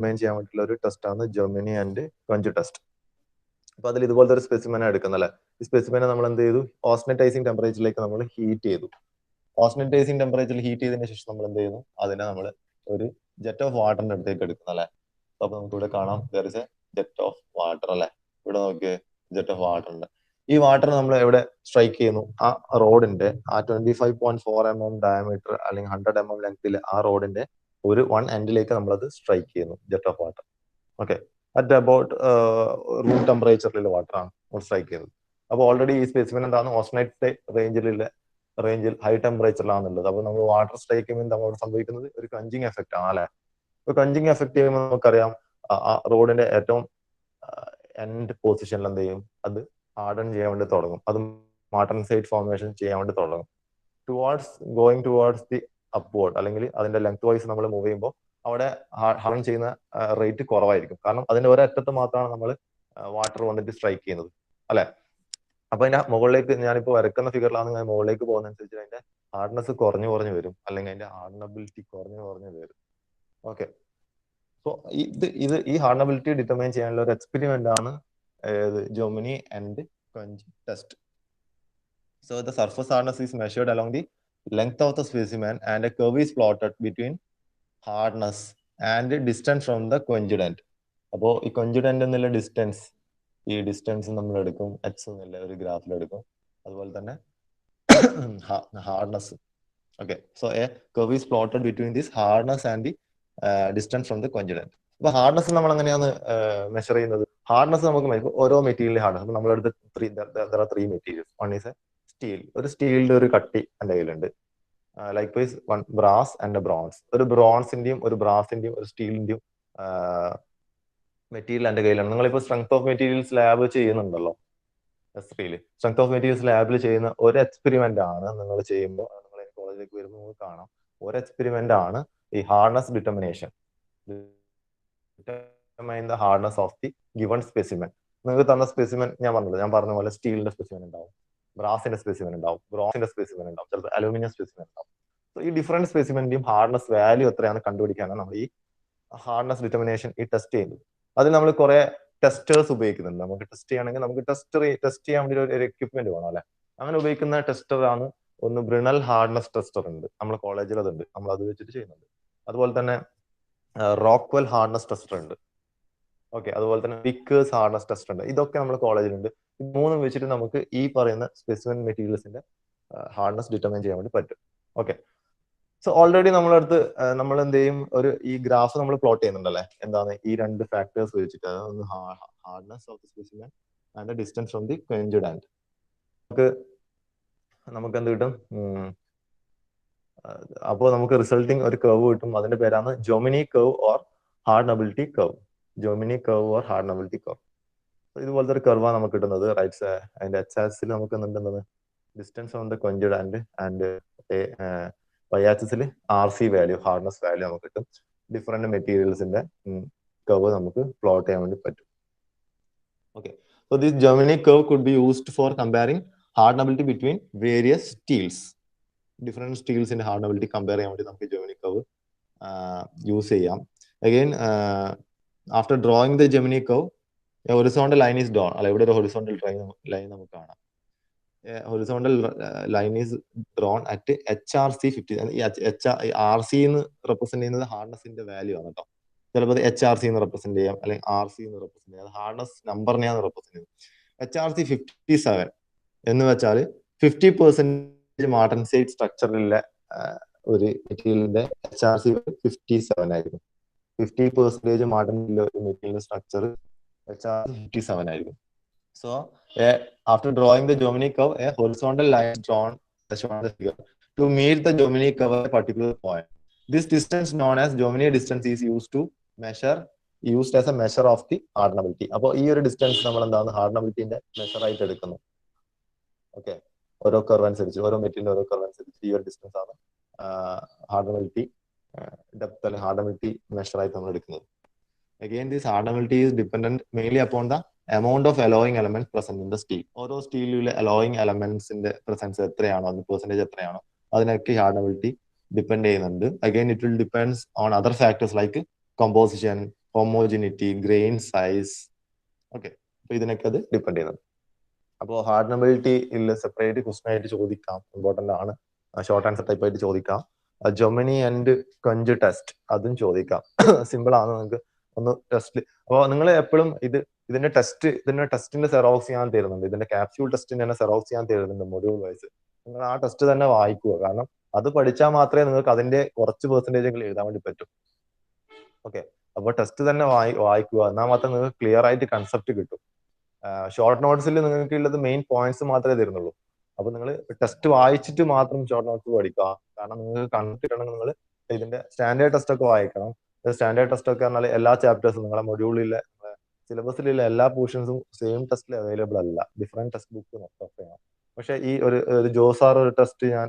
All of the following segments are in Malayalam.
ഡിറ്റർമൈൻ ചെയ്യാൻ വേണ്ടിയിട്ടുള്ള ഒരു ടെസ്റ്റാണ് ജെർമനി ആൻഡ് ക്വഞ്ച് ടെസ്റ്റ്. അപ്പൊ അതിൽ ഇതുപോലത്തെ ഒരു സ്പെസിമെൻ എടുക്കുന്നല്ലേ. ഈ സ്പെസിമെനെ നമ്മൾ എന്ത് ചെയ്തു, ഓസ്നറ്റൈസിങ് ടെമ്പറേച്ചറിലേക്ക് നമ്മൾ ഹീറ്റ് ചെയ്തു. ഓസ്നറ്റൈസിങ് ടെമ്പറേച്ചറിൽ ഹീറ്റ് ചെയ്തതിനു ശേഷം നമ്മൾ എന്ത് ചെയ്യുന്നു, അതിനെ നമ്മൾ ഒരു ജെറ്റ് ഓഫ് വാട്ടറിന്റെ അടുത്തേക്ക് എടുക്കുന്നല്ലേ. അപ്പൊ നമുക്ക് ഇവിടെ കാണാം there is A jet of water അല്ലെ. ഇവിടെ നോക്കിയേ, ജെറ്റ് ഓഫ് വാട്ടർ ഉണ്ട്. ഈ വാട്ടർ നമ്മൾ എവിടെ സ്ട്രൈക്ക് ചെയ്യുന്നു, ആ റോഡിന്റെ ആ 25.4 mm ഡയമീറ്റർ അല്ലെങ്കിൽ 100 mm ലെങ്ത്തിൽ ആ റോഡിന്റെ ഒരു 1 എൻഡിലേക്ക് നമ്മളത് സ്ട്രൈക്ക് ചെയ്യുന്നു, jet of water. Okay, at about room ടെമ്പറേച്ചറിലുള്ള വാട്ടർ ആണ് നമ്മൾ സ്ട്രൈക്ക് ചെയ്യുന്നത്. അപ്പോൾ ഓൾറെഡി ഈ സ്പെസിമെൻ എന്താണ്, ഓസ്നൈറ്റ് റേഞ്ചിൽ ഹൈ ടെമ്പറേച്ചറിലാണുള്ളത്. അപ്പോൾ നമ്മൾ വാട്ടർ സ്ട്രൈക്ക് ചെയ്യുമ്പോൾ നമ്മളോട് സംഭവിക്കുന്നത് ഒരു ക്രഞ്ചിങ് എഫക്റ്റ് ആണ് അല്ലെ. ഇപ്പൊ ക്രഞ്ചിങ് എഫക്ട് ചെയ്യുമ്പോൾ നമുക്കറിയാം ആ റോഡിന്റെ ഏറ്റവും എൻഡ് പൊസിഷനിൽ എന്ത് ചെയ്യും, അത് ഹാർഡൻ ചെയ്യാൻ വേണ്ടി തുടങ്ങും, അത് മാർട്ടൻസൈറ്റ് ഫോർമേഷൻ ചെയ്യാൻ വേണ്ടി തുടങ്ങും. ഗോയിങ് ടുവാർഡ്സ് ദി അപ്വേർഡ്, അല്ലെങ്കിൽ അതിന്റെ ലെങ്ത് വൈസ് നമ്മൾ മൂവ് ചെയ്യുമ്പോൾ അവിടെ ഹാർഡൻ ചെയ്യുന്ന റേറ്റ് കുറവായിരിക്കും. കാരണം അതിന്റെ ഒരറ്റത്ത് മാത്രമാണ് നമ്മൾ വാട്ടർ വന്നിട്ട് സ്ട്രൈക്ക് ചെയ്യുന്നത് അല്ലെ. അപ്പൊ അതിന്റെ മുകളിലേക്ക് ഞാനിപ്പോ വരക്കുന്ന ഫിഗറിലാണ്, ഞാൻ മുകളിലേക്ക് പോകുന്നതനുസരിച്ച് അതിന്റെ ഹാർഡ്നെസ് കുറഞ്ഞു വരും, അല്ലെങ്കിൽ അതിന്റെ ഹാർഡനബിലിറ്റി കുറഞ്ഞു വരും. ഓക്കെ, സോ ഈ ഹാർഡനബിലിറ്റി ഡിറ്റർമൈൻ ചെയ്യാനുള്ള ഒരു എക്സ്പെരിമെന്റ് ആണ് Germany and quench test. So the surface hardness is measured along the length of the specimen and a curve is plotted between hardness and distance from the quenchant. അപ്പോൾ ഈ quenchant എന്നുള്ള ഡിസ്റ്റൻസ്, ഈ ഡിസ്റ്റൻസ് നമ്മൾ എടുക്കും, എക്സ് എന്നുള്ള ഒരു ഗ്രാഫിൽ എടുക്കും. അതുപോലെ തന്നെ hardness. Okay, so A curve is plotted between this hardness and the distance from the quenchant. അപ്പൊ ഹാർഡ്നെസ് നമ്മൾ എങ്ങനെയാണ് മെഷർ ചെയ്യുന്നത്? ഹാർഡ്നെസ് നമുക്ക് ഓരോ മെറ്റീരിയൽ ഹാർഡ്നെസ് നമ്മളെടുത്ത് three materials. One is a steel, ഒരു സ്റ്റീലിന്റെ ഒരു കട്ടി എൻ്റെ കയ്യിലുണ്ട്. Likewise one brass and bronze, ഒരു ബ്രോൺസിന്റെയും ഒരു ബ്രാസിന്റെയും ഒരു സ്റ്റീലിന്റെയും മെറ്റീരിയൽ എൻ്റെ കയ്യിലാണ്. നിങ്ങളിപ്പോൾ സ്ട്രെങ്ത് ഓഫ് മെറ്റീരിയൽസ് ലാബ് ചെയ്യുന്നുണ്ടല്ലോ, S3 സ്ട്രെങ്ത് ഓഫ് മെറ്റീരിയൽസ് ലാബിൽ ചെയ്യുന്ന ഒരു എക്സ്പെരിമെന്റ് ആണ് നിങ്ങൾ ചെയ്യുമ്പോൾ, നിങ്ങൾ കോളേജിലേക്ക് വരുമ്പോൾ നിങ്ങൾക്ക് കാണാം, ഒരു എക്സ്പെരിമെന്റ് ആണ് ഈ hardness determination, determine the hardness of the given specimen. നിങ്ങൾക്ക് തന്ന സ്പെസിമെൻ ഞാൻ പറഞ്ഞ പോലെ സ്റ്റീലിന്റെ സ്പെസിമെൻ ഉണ്ടാവും, ബ്രാസിന്റെ സ്പെസിമെൻ ഉണ്ടാവും, ബ്രോൺസിന്റെ സ്പെസിമെൻ ഉണ്ടാവും, ചിലപ്പോൾ അലൂമിനിയം സ്പെസിമെൻ ഉണ്ടാവും. സോ ഈ ഡിഫറെന്റ് സ്പെസിമെന്റെയും ഹാർഡ്നെസ് വാല്യൂ എത്രയാണ് കണ്ടുപിടിക്കാനാണ് നമ്മൾ ഈ ഹാർഡ്നെസ് ഡിറ്റർമിനേഷൻ ഈ ടെസ്റ്റ് ചെയ്യുന്നത്. അതിൽ നമ്മൾ കുറെ ടെസ്റ്റേഴ്സ് ഉപയോഗിക്കുന്നുണ്ട്. നമുക്ക് ടെസ്റ്റ് ചെയ്യണമെങ്കിൽ നമുക്ക് ടെസ്റ്റ് ചെയ്യാൻ വേണ്ടി ഒരു എക്യുപ്മെന്റ് വേണം അല്ലെ. അങ്ങനെ ഉപയോഗിക്കുന്ന ടെസ്റ്റർ ആണ് ഒന്ന് ബ്രിണൽ ഹാർഡ്നെസ് ടെസ്റ്റർ ഉണ്ട്, നമ്മുടെ കോളേജിൽ അതുണ്ട്, നമ്മൾ അത് വെച്ചിട്ട് ചെയ്യുന്നുണ്ട്. അതുപോലെ തന്നെ റോക്ക്വെൽ ഹാർഡ്നെസ് ടെസ്റ്റർ ഉണ്ട്. ഓക്കെ, അതുപോലെ തന്നെ വിക്കേഴ്സ് ഹാർഡ്നെസ് ടെസ്റ്റർ ഉണ്ട്. ഇതൊക്കെ നമ്മുടെ കോളേജിലുണ്ട്. ഈ മൂന്നും വെച്ചിട്ട് നമുക്ക് ഈ പറയുന്ന സ്പെസിമെൻ മെറ്റീരിയൽസിന്റെ ഹാർഡ്നെസ് ഡിറ്റർമൈൻ ചെയ്യാൻ വേണ്ടി പറ്റും. ഓക്കെ, സോ ഓൾറെഡി നമ്മളടുത്ത് നമ്മൾ എന്ത് ചെയ്യും, ഈ ഗ്രാഫ് നമ്മൾ പ്ലോട്ട് ചെയ്യുന്നുണ്ടല്ലേ. എന്താണ് ഈ രണ്ട് ഫാക്ടേഴ്സ് വെച്ചിട്ട്, അതൊന്ന് hardness of the specimen and distance from the quenched end. നമുക്ക് എന്ത് കിട്ടും, അപ്പോൾ നമുക്ക് റിസൾട്ടിങ് ഒരു കർവ് കിട്ടും. അതിന്റെ പേരാണ് Germany curve or ഹാർഡനബിലിറ്റി curve. Germany curve or ഹാർഡനബിലിറ്റി curve. ഇതുപോലത്തെ ഒരു കർവാണ് നമുക്ക് കിട്ടുന്നത്. റൈറ്റ് അതിന്റെ എച്ച് ആക്സിൽ നമുക്ക് എന്തുണ്ടെന്നത്, distance from the quenched end Y ആക്സിസിൽ RC വാല്യൂ, ഹാർഡ്നെസ് വാല്യൂ നമുക്ക് കിട്ടും. ഡിഫറെന്റ് മെറ്റീരിയൽസിന്റെ കർവ് നമുക്ക് പ്ലോട്ട് ചെയ്യാൻ വേണ്ടി പറ്റും. Okay, so this Jominy curve could be used for comparing hardenability between various steels. Different സ്റ്റീൽസിന്റെ ഹാർഡനബിലിറ്റി കമ്പയർ ചെയ്യാൻ വേണ്ടി നമുക്ക് ജെർമനി കർവ് യൂസ് ചെയ്യാം. Again after drawing the Jominy curve, horizontal line is drawn. അല്ല, ഇവിടെ ഒരു ഹൊറിസോണ്ടൽ ലൈൻ നമുക്ക് കാണാം. Horizontal line is drone at HRC 50. RC എന്ന് റെപ്രസെന്റ് ചെയ്യുന്നത് ഹാർഡ്നെസിന്റെ വാല്യൂ ആണ് കേട്ടോ. ചിലപ്പോൾ HRC എന്ന് റെപ്രസെന്റ് ചെയ്യാം, അല്ലെങ്കിൽ RC എന്ന് റെപ്രസെന്റ് ചെയ്യാം. ഹാർഡ്നെസ് നമ്പറിനെയാണ് റെപ്രസെന്റ് ചെയ്യുന്നത്. HRC 57 എന്ന് വെച്ചാൽ 50% മാർട്ടൻസൈറ്റ് സ്ട്രക്ചറിലുള്ള ഒരു മെറ്റീരിയലിന്റെ HRC 57 ആയിരിക്കും. 50% മാർട്ടൻസൈറ്റ് ഒരു മെറ്റീരിയൽ സ്ട്രക്ചർ HRC 57 ആയിരിക്കും. So, after drawing the Germany curve, a horizontal line is drawn as shown in the figure to meet the Germany curve at a particular point. This distance, known as Germany distance, is used as a measure of the hardenability. അപ്പോൾ ഈ ഒരു ഡിസ്റ്റൻസ് നമ്മൾ എന്താണ് ഹാർഡനബിലിറ്റിന്റെ മെഷർ ആയിട്ട് എടുക്കുന്നു. ഓക്കെ, ഓരോ കർവ് അനുസരിച്ച്, ഓരോ മെറ്റീരിയൽ ഓരോ കർവ് അനുസരിച്ച് ഈ ഒരു ഡിസ്റ്റൻസ് ആണ് ഹാർഡനബിലിറ്റി ഡെപ്ത് അല്ലെങ്കിൽ ഹാർഡനബിലിറ്റി മെഷർ ആയിട്ട് നമ്മൾ എടുക്കുന്നത്. Again, this hardenability is dependent mainly upon the amount of alloying elements present in the steel. ഓരോ സ്റ്റീലിലെ alloying elementsന്റെ പ്രസൻസ് എത്രയാണോ, അത് പെർസെന്റേജ് എത്രയാണോ, അതിനൊക്കെ hardenability ഡിപ്പെൻഡ് ചെയ്യുന്നുണ്ട്. Again, it will depends on other factors like composition, homogeneity, grain size. Okay, അപ്പൊ ഇതിനൊക്കെ അത് ഡിപ്പെൻഡ് ചെയ്യുന്നത്. അപ്പോൾ ഹാർഡനബിലിറ്റി ഇല്ല സെപ്പറേറ്റ് ക്വസ്റ്റൻ ആയിട്ട് ചോദിക്കാം, ഇമ്പോർട്ടന്റ് ആണ്. ഷോർട്ട് ആൻസർ ടൈപ്പ് ആയിട്ട് ചോദിക്കാം. ജൊമിനി ആൻഡ് കൊഞ്ച് ടെസ്റ്റ് അതും ചോദിക്കാം. സിമ്പിൾ ആണ്, നിങ്ങൾക്ക് ഒന്ന് ടെസ്റ്റ്. അപ്പോൾ നിങ്ങൾ എപ്പോഴും ഇതിന്റെ ടെസ്റ്റിന്റെ സെറോക്സ് ഞാൻ തരുന്നുണ്ട്. ഇതിന്റെ ക്യാപ്സ്യൂൾ ടെസ്റ്റിന്റെ തന്നെ സെറോക്സ് ഞാൻ തരുന്നുണ്ട് മൊഡ്യൂൾ വൈസ്. നിങ്ങൾ ആ ടെസ്റ്റ് തന്നെ വായിക്കുക. കാരണം അത് പഠിച്ചാൽ മാത്രമേ നിങ്ങൾക്ക് അതിന്റെ കുറച്ച് പെർസെന്റേജ് എഴുതാൻ വേണ്ടി പറ്റും. ഓക്കെ, അപ്പോൾ ടെസ്റ്റ് തന്നെ വായിക്കുക. എന്നാൽ മാത്രമേ നിങ്ങൾക്ക് ക്ലിയർ ആയിട്ട് കൺസെപ്റ്റ് കിട്ടും. ഷോർട്ട് നോട്ട്സിൽ നിങ്ങൾക്ക് ഉള്ളത് മെയിൻ പോയിന്റ്സ് മാത്രമേ തരുന്നുള്ളൂ. അപ്പൊ നിങ്ങൾ ടെസ്റ്റ് വായിച്ചിട്ട് മാത്രം ഷോർട്ട് നോട്ട്സ് പഠിക്കുക. കാരണം നിങ്ങൾക്ക് കണ്ടിട്ടുണ്ടെങ്കിൽ നിങ്ങൾ ഇതിന്റെ സ്റ്റാൻഡേർഡ് ടെസ്റ്റ് ഒക്കെ വായിക്കണം. സ്റ്റാൻഡേർഡ് ടെസ്റ്റ് ഒക്കെ പറഞ്ഞാൽ എല്ലാ ചാപ്റ്റേഴ്സും നിങ്ങളെ മൊഡ്യൂളിലെ സിലബസിലുള്ള എല്ലാ പോർഷൻസും സെയിം ടെസ്റ്റിൽ അവൈലബിൾ അല്ല. ഡിഫറെന്റ് ടെക്സ്റ്റ് ബുക്ക് നോക്കാം. പക്ഷെ ഈ ഒരു ജോസാർ ഒരു ടെസ്റ്റ് ഞാൻ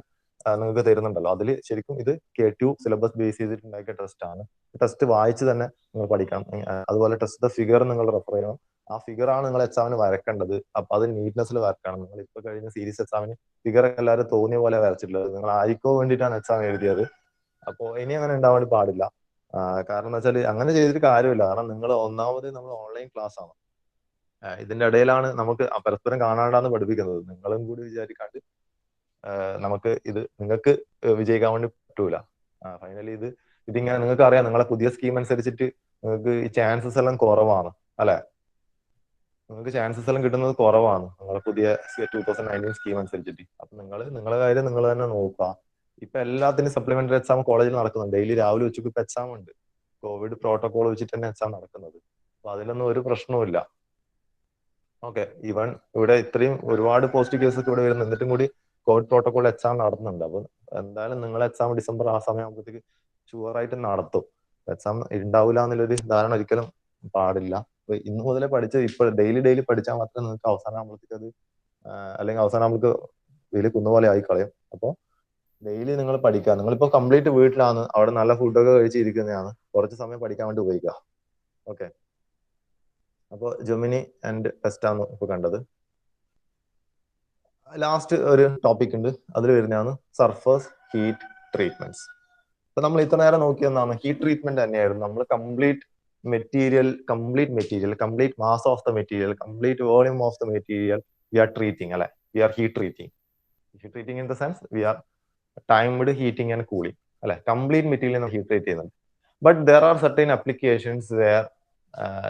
നിങ്ങൾക്ക് തരുന്നുണ്ടല്ലോ, അതിൽ ശരിക്കും ഇത് K2 സിലബസ് ബേസ് ചെയ്തിട്ടുണ്ടാക്കിയ ടെസ്റ്റ് ആണ്. ടെസ്റ്റ് വായിച്ച് തന്നെ നിങ്ങൾ പഠിക്കണം. അതുപോലെ ടെസ്റ്റ് ഫിഗർ നിങ്ങൾ റെഫർ ചെയ്യണം. ആ ഫിഗർ ആണ് നിങ്ങൾ എക്സാമിന് വരക്കേണ്ടത്. അപ്പൊ അത് നീറ്റ്നെസ്സിൽ വരക്കണം. നിങ്ങൾ ഇപ്പൊ കഴിഞ്ഞ സീരീസ് എക്സാമിന് ഫിഗർ എല്ലാവരും തോന്നിയ പോലെ വരച്ചിട്ടുള്ളത്. നിങ്ങൾ ആർക്കോ വേണ്ടിയിട്ടാണ് എക്സാം എഴുതിയത്. അപ്പോൾ ഇനി അങ്ങനെ ഉണ്ടാവാൻ പാടില്ല. കാരണം എന്താ വെച്ചാൽ അങ്ങനെ ചെയ്തിട്ട് കാര്യമില്ല. കാരണം നിങ്ങൾ ഒന്നാമത് നമ്മൾ ഓൺലൈൻ ക്ലാസ് ആണ്. ഇതിന്റെ ഇടയിലാണ് നമുക്ക് പരസ്പരം കാണാണ്ടാന്ന് പഠിപ്പിക്കുന്നത്. നിങ്ങളും കൂടി വിചാരിക്കാണ്ട് നമുക്ക് നിങ്ങൾക്ക് വിജയിക്കാൻ വേണ്ടി പറ്റൂല. ഫൈനലി ഇതിങ്ങനെ നിങ്ങൾക്ക് അറിയാം, നിങ്ങളെ പുതിയ സ്കീം അനുസരിച്ചിട്ട് നിങ്ങൾക്ക് ഈ ചാൻസസ് എല്ലാം കുറവാണ് അല്ലെ. നിങ്ങൾക്ക് ചാൻസസ് എല്ലാം കിട്ടുന്നത് കുറവാണ് നിങ്ങളെ പുതിയ 2019 സ്കീം അനുസരിച്ചിട്ട്. അപ്പൊ നിങ്ങളെ കാര്യം നിങ്ങൾ തന്നെ നോക്കുക. ഇപ്പൊ എല്ലാത്തിനും സപ്ലിമെന്ററി എക്സാം കോളേജിൽ നടക്കുന്നുണ്ട്. ഡെയിലി രാവിലെ ഉച്ചയ്ക്ക് ഇപ്പൊ എക്സാം ഉണ്ട്. കോവിഡ് പ്രോട്ടോകോൾ വെച്ചിട്ട് തന്നെ എക്സാം നടക്കുന്നത്. അപ്പൊ അതിലൊന്നും ഒരു പ്രശ്നവുമില്ല. ഓക്കെ, ഈവൻ ഇവിടെ ഇത്രയും ഒരുപാട് പോസിറ്റീവ് കേസസ് ഇവിടെ വരുന്നു, എന്നിട്ടും കൂടി കോവിഡ് പ്രോട്ടോകോൾ എക്സാം നടത്തുന്നുണ്ട്. അപ്പൊ എന്തായാലും നിങ്ങളെ എക്സാം ഡിസംബർ ആ സമയമാകുമ്പോഴത്തേക്ക് ഷുവറായിട്ട് നടത്തും. എക്സാം ഉണ്ടാവില്ല എന്നുള്ളൊരു ധാരണ ഒരിക്കലും പാടില്ല. അപ്പൊ ഇന്ന് മുതലേ പഠിച്ച് ഇപ്പൊ ഡെയിലി പഠിച്ചാൽ മാത്രമേ നിങ്ങൾക്ക് അവസാനം ആകുമ്പോഴത്തേക്ക് അത് അല്ലെങ്കിൽ അവസാനം നമുക്ക് വലിയ കുന്നുപോലെ ആയി കളയും. അപ്പോൾ ഡെയിലി നിങ്ങൾ പഠിക്കുക. നിങ്ങളിപ്പോ കംപ്ലീറ്റ് വീട്ടിലാണ്, അവിടെ നല്ല ഫുഡൊക്കെ കഴിച്ചിരിക്കുന്നതാണ്. കുറച്ച് സമയം പഠിക്കാൻ വേണ്ടി ഉപയോഗിക്കുക. ഓക്കെ, അപ്പോൾ ജെമിനി ആൻഡ് ടെസ്റ്റ് ആണ് ഇപ്പൊ കണ്ടത്. ലാസ്റ്റ് ഒരു ടോപ്പിക് ഉണ്ട്, അതിൽ വരുന്നതാണ് സർഫസ് ഹീറ്റ് ട്രീറ്റ്മെന്റ്സ്. അപ്പൊ നമ്മൾ ഇത്ര നേരം നോക്കിയെന്നാണ് ഹീറ്റ് ട്രീറ്റ്മെന്റ് തന്നെയായിരുന്നു. നമ്മൾ complete material, complete mass of the material, complete volume of the material we are treating അല്ലെ. We are heat treating in the sense we are timed heating and cooling അല്ലെ. കംപ്ലീറ്റ് മെറ്റീരിയൽ നമ്മൾ ഹീറ്റ് ട്രീറ്റ് ചെയ്യുന്നുണ്ട്. But there are certain applications where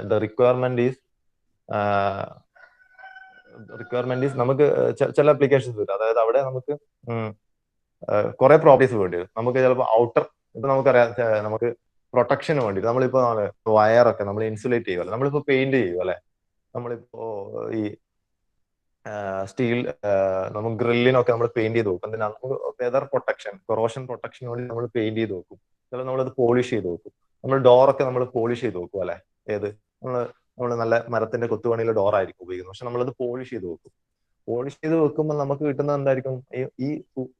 the requirement is നമുക്ക് ചില അപ്ലിക്കേഷൻസ് വരും. അതായത് അവിടെ നമുക്ക് കുറെ പ്രോപ്പർട്ടീസ് വേണ്ടി വരും. നമുക്ക് ചിലപ്പോൾ ഔട്ടർ, ഇപ്പൊ നമുക്കറിയാം നമുക്ക് പ്രൊട്ടക്ഷന് വേണ്ടി നമ്മളിപ്പോ വയറൊക്കെ നമ്മൾ ഇൻസുലേറ്റ് ചെയ്യുമല്ലോ, നമ്മളിപ്പോ പെയിന്റ് ചെയ്യും അല്ലെ. നമ്മളിപ്പോ ഈ സ്റ്റീൽ നമുക്ക് ഗ്രില്ലിനൊക്കെ നമ്മൾ പെയിന്റ് ചെയ്ത് നോക്കും. എന്തിനാണ്? നമുക്ക് വെതർ പ്രൊട്ടക്ഷൻ, കൊറോഷൻ പ്രൊട്ടക്ഷന് വേണ്ടി നമ്മൾ പെയിന്റ് ചെയ്ത് നോക്കും. ചിലപ്പോൾ നമ്മളത് പോളിഷ് ചെയ്ത് നോക്കും. നമ്മൾ ഡോറൊക്കെ നമ്മൾ പോളിഷ് ചെയ്ത് നോക്കും അല്ലെ. നമ്മൾ നല്ല മരത്തിന്റെ കൊത്തുപണിയിലെ ഡോർ ആയിരിക്കും ഉപയോഗിക്കുന്നത്, പക്ഷെ നമ്മളത് പോളിഷ് ചെയ്ത് വെക്കും. പോളിഷ് ചെയ്ത് വെക്കുമ്പോൾ നമുക്ക് കിട്ടുന്നത് എന്തായിരിക്കും? ഈ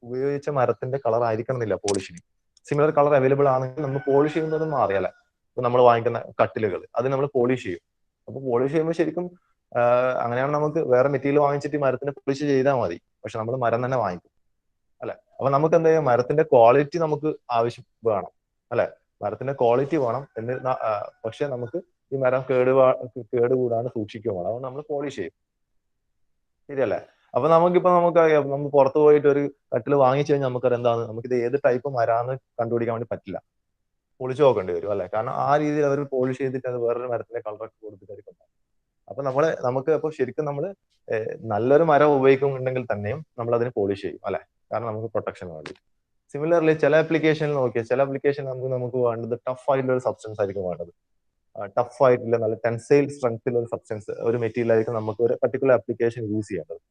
ഉപയോഗിച്ച മരത്തിന്റെ കളർ ആയിരിക്കണമെന്നില്ല പോളിഷിന്. സിമിലർ കളർ അവൈലബിൾ ആണെങ്കിൽ നമ്മൾ പോളിഷ് ചെയ്യുന്നതും മാറിയല്ലേ. ഇപ്പൊ നമ്മൾ വാങ്ങിക്കുന്ന കട്ടിലുകൾ അത് നമ്മൾ പോളിഷ് ചെയ്യും. അപ്പൊ പോളിഷ് ചെയ്യുമ്പോൾ ശരിക്കും അങ്ങനെയാണ് നമുക്ക് വേറെ മെറ്റീരിയൽ വാങ്ങിച്ചിട്ട് മരത്തിന് പോളിഷ് ചെയ്താൽ മതി. പക്ഷെ നമ്മൾ മരം തന്നെ വാങ്ങിക്കും അല്ലെ. അപ്പൊ നമുക്ക് എന്താ ചെയ്യാം? മരത്തിന്റെ ക്വാളിറ്റി നമുക്ക് ആവശ്യം വേണം അല്ലെ. മരത്തിന്റെ ക്വാളിറ്റി വേണം എന്ന്, പക്ഷെ നമുക്ക് ഈ മരം കേടുകൂടാണ്ട് സൂക്ഷിക്കുകയും വേണം. അതുകൊണ്ട് നമ്മൾ പോളിഷ് ചെയ്യും. ശരിയല്ലേ? അപ്പൊ നമുക്കറിയാം, നമ്മൾ പുറത്ത് പോയിട്ട് ഒരു കട്ടിൽ വാങ്ങിച്ചു കഴിഞ്ഞാൽ നമുക്കറിയാം എന്താണ്, നമുക്കിത് ഏത് ടൈപ്പ് മരാന്ന് കണ്ടുപിടിക്കാൻ വേണ്ടി പറ്റില്ല. പൊളിച്ചു നോക്കേണ്ടി വരും അല്ലെ. കാരണം ആ രീതിയിൽ അവർ പോളിഷ് ചെയ്തിട്ട് അത് വേറൊരു മരത്തിന്റെ കളറൊക്കെ കൊടുത്തിട്ടായിരിക്കും. അപ്പൊ നമുക്ക് അപ്പൊ ശരിക്കും നമ്മൾ നല്ലൊരു മരം ഉപയോഗിക്കുന്നുണ്ടെങ്കിൽ തന്നെയും നമ്മൾ അതിന് പോളിഷ് ചെയ്യും അല്ലെ. കാരണം നമുക്ക് പ്രൊട്ടക്ഷൻ വേണ്ടി. സിമിലർലി ചില ആപ്ലിക്കേഷനിൽ നോക്കിയാൽ ചില ആപ്ലിക്കേഷൻ നമുക്ക് വേണ്ടത് ടഫ് ആയിട്ടുള്ള ഒരു സബ്സ്റ്റൻസ് ആയിരിക്കും വേണ്ടത്. ടഫ് ആയിട്ടുള്ള നല്ല ടെൻസൈൽ സ്ട്രെങ്ത്തിൽ ഒരു സബ്സ്റ്റൻസ്, ഒരു മെറ്റീരിയൽ ആയിരിക്കും നമുക്ക് ഒരു പർട്ടിക്കുലർ ആപ്ലിക്കേഷൻ യൂസ് ചെയ്യേണ്ടത്.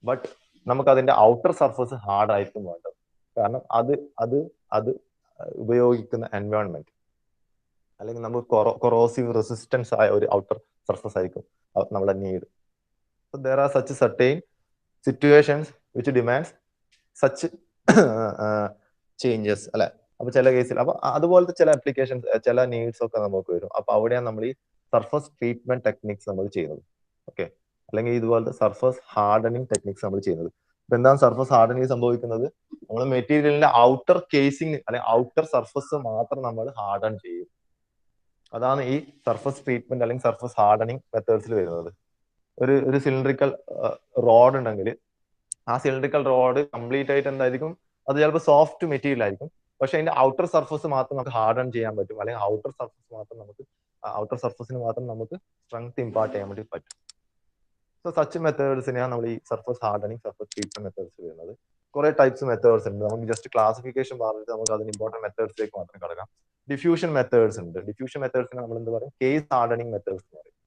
ബട്ട് നമുക്ക് അതിന്റെ ഔട്ടർ സർഫസ് ഹാർഡ് ആയിരിക്കും വേണ്ടത്. കാരണം അത് ഉപയോഗിക്കുന്ന എൻവയോൺമെന്റ് അല്ലെങ്കിൽ നമുക്ക് കൊറോസീവ് റെസിസ്റ്റൻസ് ആയ ഒരു ഔട്ടർ സർഫസ് ആയിരിക്കും നമ്മളെ need. So there are such certain situations which demands such changes അല്ലെ. അപ്പൊ ചില കേസിൽ അപ്പൊ അതുപോലത്തെ ചില ആപ്ലിക്കേഷൻസ്, ചില നീഡ്സ് ഒക്കെ നമുക്ക് വരും. അപ്പൊ അവിടെയാണ് നമ്മൾ ഈ സർഫസ് ട്രീറ്റ്മെന്റ് ടെക്നിക്സ് നമ്മൾ ചെയ്യുന്നത്. ഓക്കെ, അല്ലെങ്കിൽ ഇതുപോലത്തെ സർഫസ് ഹാർഡനിങ് ടെക്നിക്സ് നമ്മൾ ചെയ്യുന്നത്. ഇപ്പൊ എന്താണ് സർഫസ് ഹാർഡനിങ് സംഭവിക്കുന്നത്? നമ്മൾ മെറ്റീരിയലിന്റെ ഔട്ടർ കേസിങ് അല്ലെങ്കിൽ ഔട്ടർ സർഫസ് മാത്രം നമ്മൾ ഹാർഡൻ ചെയ്യും അതാണ് ഈ സർഫസ് ട്രീറ്റ്മെന്റ് അല്ലെങ്കിൽ സർഫസ് ഹാർഡനിങ് മെത്തേഡ്സിൽ വരുന്നത്. ഒരു സിലിണ്ടറിക്കൽ റോഡ് ഉണ്ടെങ്കിൽ ആ സിലിണ്ടറിക്കൽ റോഡ് കംപ്ലീറ്റ് ആയിട്ട് എന്തായിരിക്കും, അത് ചിലപ്പോൾ സോഫ്റ്റ് മെറ്റീരിയൽ ആയിരിക്കും, പക്ഷെ അതിന്റെ ഔട്ടർ സർഫസ് മാത്രം നമുക്ക് ഹാർഡൻ ചെയ്യാൻ പറ്റും, അല്ലെങ്കിൽ ഔട്ടർ സർഫസിന് മാത്രം നമുക്ക് സ്ട്രെങ്ത് ഇമ്പാർട്ട് ചെയ്യാൻ വേണ്ടി പറ്റും. സോ സച്ച് മെത്തേഡ്സിനെയാണ് നമ്മൾ ഈ surface hardening, surface treatment methods വരുന്നത്. കുറെ ടൈപ്സ് മെത്തേഡ്സ് ഉണ്ട്. നമുക്ക് ജസ്റ്റ് ക്ലാസിഫിക്കേഷൻ പറഞ്ഞിട്ട് നമുക്ക് അതിന് ഇമ്പോർട്ടന്റ് മെത്തേഡ്സിലേക്ക് മാത്രം കിടക്കാം. ഡിഫ്യൂഷൻ മെത്തേഡ്സ് ഉണ്ട്. ഡിഫ്യൂഷൻ മെത്തേഡ്സിനെ നമ്മൾ എന്ത് പറയും, കേസ് ഹാർഡനിങ് മെത്തേഡ്സ് എന്ന് പറയും.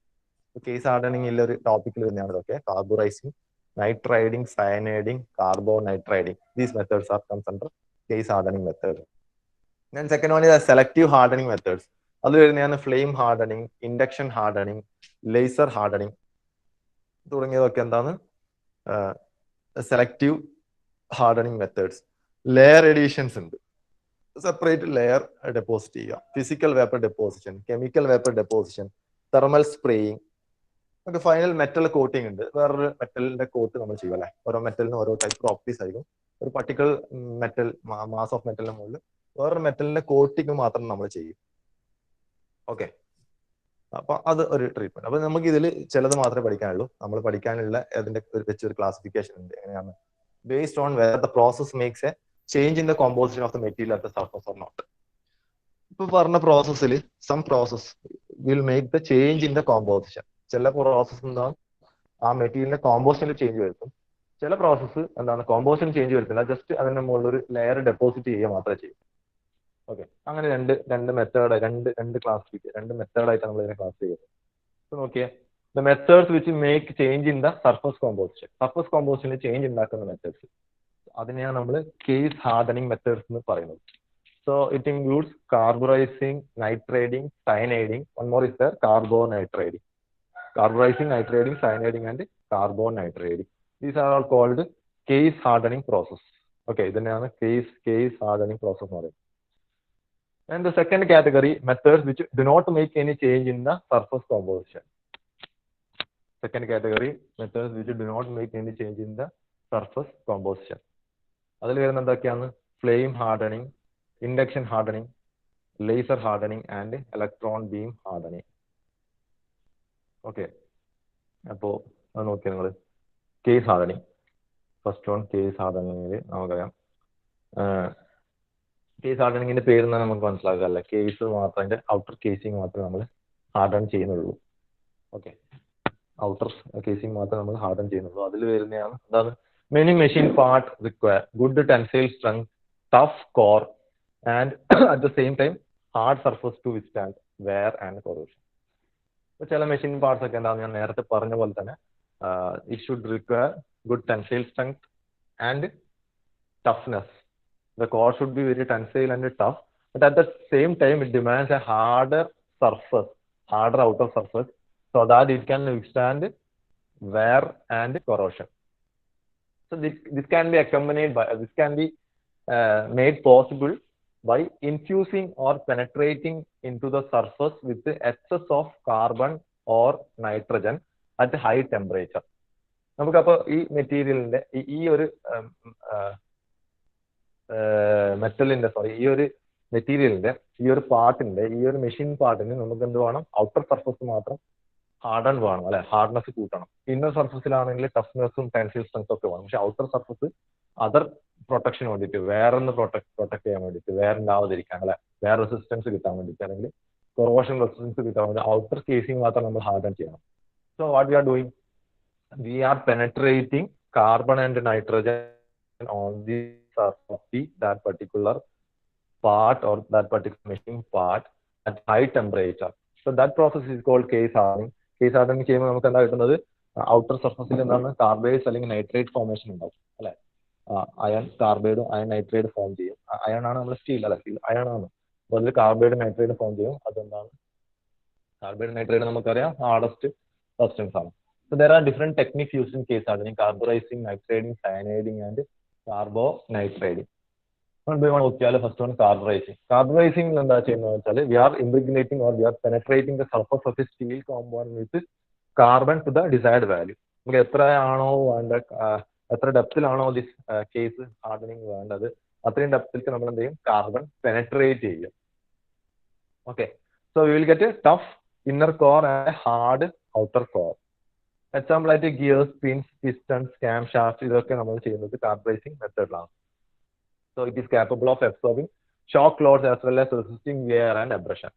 കേസ് ഹാർഡനിങ് ഒരു ടോപ്പിക്കിൽ തന്നെയാണ് ഇതൊക്കെ. Carburizing, nitriding, cyaniding, carbonitriding, these methods are comes under case hardening method. ഞാൻ second one is selective hardening methods. അത് വരുന്നതാണ് flame hardening, induction hardening, laser hardening തുടങ്ങിയതൊക്കെ എന്താണ് selective hardening methods. Layer additions ഉണ്ട്. സെപ്പറേറ്റ് ലെയർ ഡെപ്പോസിറ്റ് ചെയ്യുക, physical vapour deposition, chemical vapour deposition, thermal spraying, നമുക്ക് ഫൈനൽ മെറ്റൽ കോട്ടിംഗ് ഉണ്ട്. വേറൊരു മെറ്റലിന്റെ കോട്ട് നമ്മൾ ചെയ്യും അല്ലെ. ഓരോ മെറ്റലിന് ഓരോ ടൈപ്പ് പ്രോപ്പർട്ടീസ് ആയിരിക്കും. ഒരു പർട്ടിക്കുലർ മെറ്റൽ, മാസ് ഓഫ് മെറ്റലിന്റെ മുകളിൽ വേറൊരു മെറ്റലിന്റെ കോട്ടിങ് മാത്രം നമ്മൾ ചെയ്യും. ഓക്കെ, അപ്പൊ അത് ഒരു ട്രീറ്റ്മെന്റ്. അപ്പൊ നമുക്ക് ഇതിൽ ചിലത് മാത്രമേ പഠിക്കാനുള്ളൂ. നമ്മൾ പഠിക്കാനുള്ള അതിന്റെ വെച്ചൊരു ക്ലാസിഫിക്കേഷൻ ഉണ്ട്. എങ്ങനെയാണ്, based on whether the process makes a change in the composition of the material at the surface or not. ഇപ്പൊ പറഞ്ഞ പ്രോസസ്സിൽ some process will make the change in the composition. ചില പ്രോസസ് എന്താണ് ആ മെറ്റീരിയലിന്റെ കോമ്പോസിഷനിൽ ചേഞ്ച് വരുത്തും. ചില പ്രോസസ്സ് എന്താണ് കോമ്പോസിഷൻ ചേഞ്ച് വരുത്തില്ല, ജസ്റ്റ് അതിന്റെ മുകളിൽ ഒരു ലെയർ ഡെപ്പോസിറ്റ് ചെയ്യുക മാത്രമേ ചെയ്യൂ. ഓക്കെ, അങ്ങനെ രണ്ട് മെത്തേഡ്, രണ്ട് ക്ലാസിഫിക്കേഷൻ, രണ്ട് മെത്തേഡായിട്ട് നമ്മൾ ഇതിനെ ക്ലാസ് ചെയ്യുന്നത്. ഇപ്പൊ നോക്കിയേ, the methods which make change in the surface composition. Surface കോമ്പോസിഷനിൽ ചേഞ്ച് ഉണ്ടാക്കുന്ന മെത്തേഡ്സ്, അതിനെയാണ് നമ്മൾ കേസ് ഹാർഡനിങ് മെത്തേഡ്സ് എന്ന് പറയുന്നത്. So it includes carburizing, nitriding, cyaniding. One more is there, carbonitriding. Carburizing, nitriding, cyaniding, and carbonitriding. These are all called case hardening process. Okay, then case hardening process. And the second category, methods which do not make any change in the surface composition. Second category, methods which do not make any change in the surface composition. അതിൽ വരുന്ന എന്തൊക്കെയാണ്, flame hardening, induction hardening, laser hardening and electron beam hardening. Okay, അപ്പോ അത് നോക്കിയാൽ നിങ്ങൾ case hardening. First one case ഹാർഡനിങ്ങിൽ നമുക്കറിയാം, കേസ് ഹാർഡനിങ്ങിന്റെ പേര് തന്നെ നമുക്ക് മനസ്സിലാക്കാമല്ലേ. കേസ് മാത്രം, അതിന്റെ ഔട്ടർ കേസിങ് മാത്രമേ നമ്മൾ ഹാർഡൻ ചെയ്യുന്നുള്ളൂ. ഓക്കെ, ഔട്ടർ കേസിങ് മാത്രമേ നമ്മൾ ഹാർഡൻ ചെയ്യുന്നുള്ളൂ. അതിൽ വരുന്നതാണ് എന്താണ്, many machine part require good tensile strength, tough core and at the same time hard surface to withstand wear and corrosion. ചില മെഷീൻ പാർട്സ് ഒക്കെ എന്താണെന്ന് ഞാൻ നേരത്തെ പറഞ്ഞ പോലെ തന്നെ, it should require good tensile strength and toughness. The core should be very tensile and tough, but at the same time it demands a harder outer surface, so that it can withstand wear and corrosion. So this can be accompanied by, this can be made possible by infusing or penetrating into the surface with the excess of carbon or nitrogen at high temperature. നമുക്കപ്പോൾ ഈ മെറ്റീരിയലിന്റെ ഈ ഒരു ഈ ഒരു മെറ്റീരിയലിന്റെ ഈ ഒരു പാർട്ടിന്റെ, ഈ ഒരു മെഷീൻ പാർട്ടിന് നമുക്ക് എന്ത് വേണം, ഔട്ടർ സർഫസ് മാത്രം ഹാർഡൻ വേണം അല്ലെ, ഹാർഡ്നെസ് കൂട്ടണം. ഇന്നർ സർഫസിലാണെങ്കിൽ ടഫ്നെസ്സും ടെൻസൈൽ സ്ട്രെങ്ത്തും ഒക്കെ വേണം. പക്ഷെ ഔട്ടർ സർഫസ് അതർ പ്രൊട്ടക്ഷന് വേണ്ടിയിട്ട്, വേറൊന്ന് പ്രൊട്ടക്ട് ചെയ്യാൻ വേണ്ടിയിട്ട്, വേറുണ്ടാവാതിരിക്കാൻ അല്ലെ, വേറെ റെസിസ്റ്റൻസ് കിട്ടാൻ വേണ്ടിയിട്ട്, അല്ലെങ്കിൽ കൊറോഷൻ റെസിസ്റ്റൻസ് കിട്ടാൻ വേണ്ടി ഔട്ടർ കേസിങ് മാത്രം നമ്മൾ ഹാർഡൻ ചെയ്യണം. So what we are doing, we are penetrating carbon and nitrogen on the surface that particular part or that particular machine part at high temperature. So that process is called case hardening. Case hardening ചെയ്യുമ്പോൾ നമുക്ക് എന്താ കിട്ടുന്നത്, ഔട്ടർ സർഫസിൽ എന്താണ്, കാർബൈഡ്സ് അല്ലെങ്കിൽ നൈട്രേറ്റ് ഫോർമേഷൻ ഉണ്ടാവും അല്ലെ. അയൺ കാർബൈഡും അയൺ നൈട്രേറ്റ് ഫോം ചെയ്യും. അയൺ ആണ് നമ്മൾ സ്റ്റീൽ അല്ലെ, സ്റ്റീൽ അയൺ ആണ്. അപ്പോൾ അതിൽ കാർബൈഡ് നൈട്രേറ്റ് ഫോം ചെയ്യും. അതെന്താണ്, കാർബൈഡ് നൈട്രേറ്റ് നമുക്കറിയാം ഹാർഡസ്റ്റ് സബ്സ്റ്റൻസ് ആണ്. So there are different techniques used in case hardening: carburizing, nitriding, cyaniding and carbonitriding. One by one നോക്കിയാൽ ഫസ്റ്റ് വൺ കാർബറൈസിങ്. കാർബറൈസിംഗ് എന്താ ചെയ്യുന്നത് വെച്ചാൽ, we are impregnating or we are penetrating the surface of a steel compound with carbon to the desired value. നമുക്ക് എത്രയാണോ വേണ്ട, എത്ര ഡെപ്തിലാണോ ദിസ് കേസ് ഹാർഡനിങ് വേണ്ടത്, അത്രയും ഡെപ്തിലേക്ക് നമ്മൾ എന്ത് ചെയ്യും, കാർബൺ പെനട്രേറ്റ് ചെയ്യും. Okay, so So we will get a tough inner core and a hard outer core. Example like gears, pins, pistons, camshafts, ഇതൊക്കെ നമ്മൾ ചെയ്യുന്നത് carburizing മെത്തേഡിലാണ്. So it is capable of absorbing shock loads as well as resisting wear and abrasion.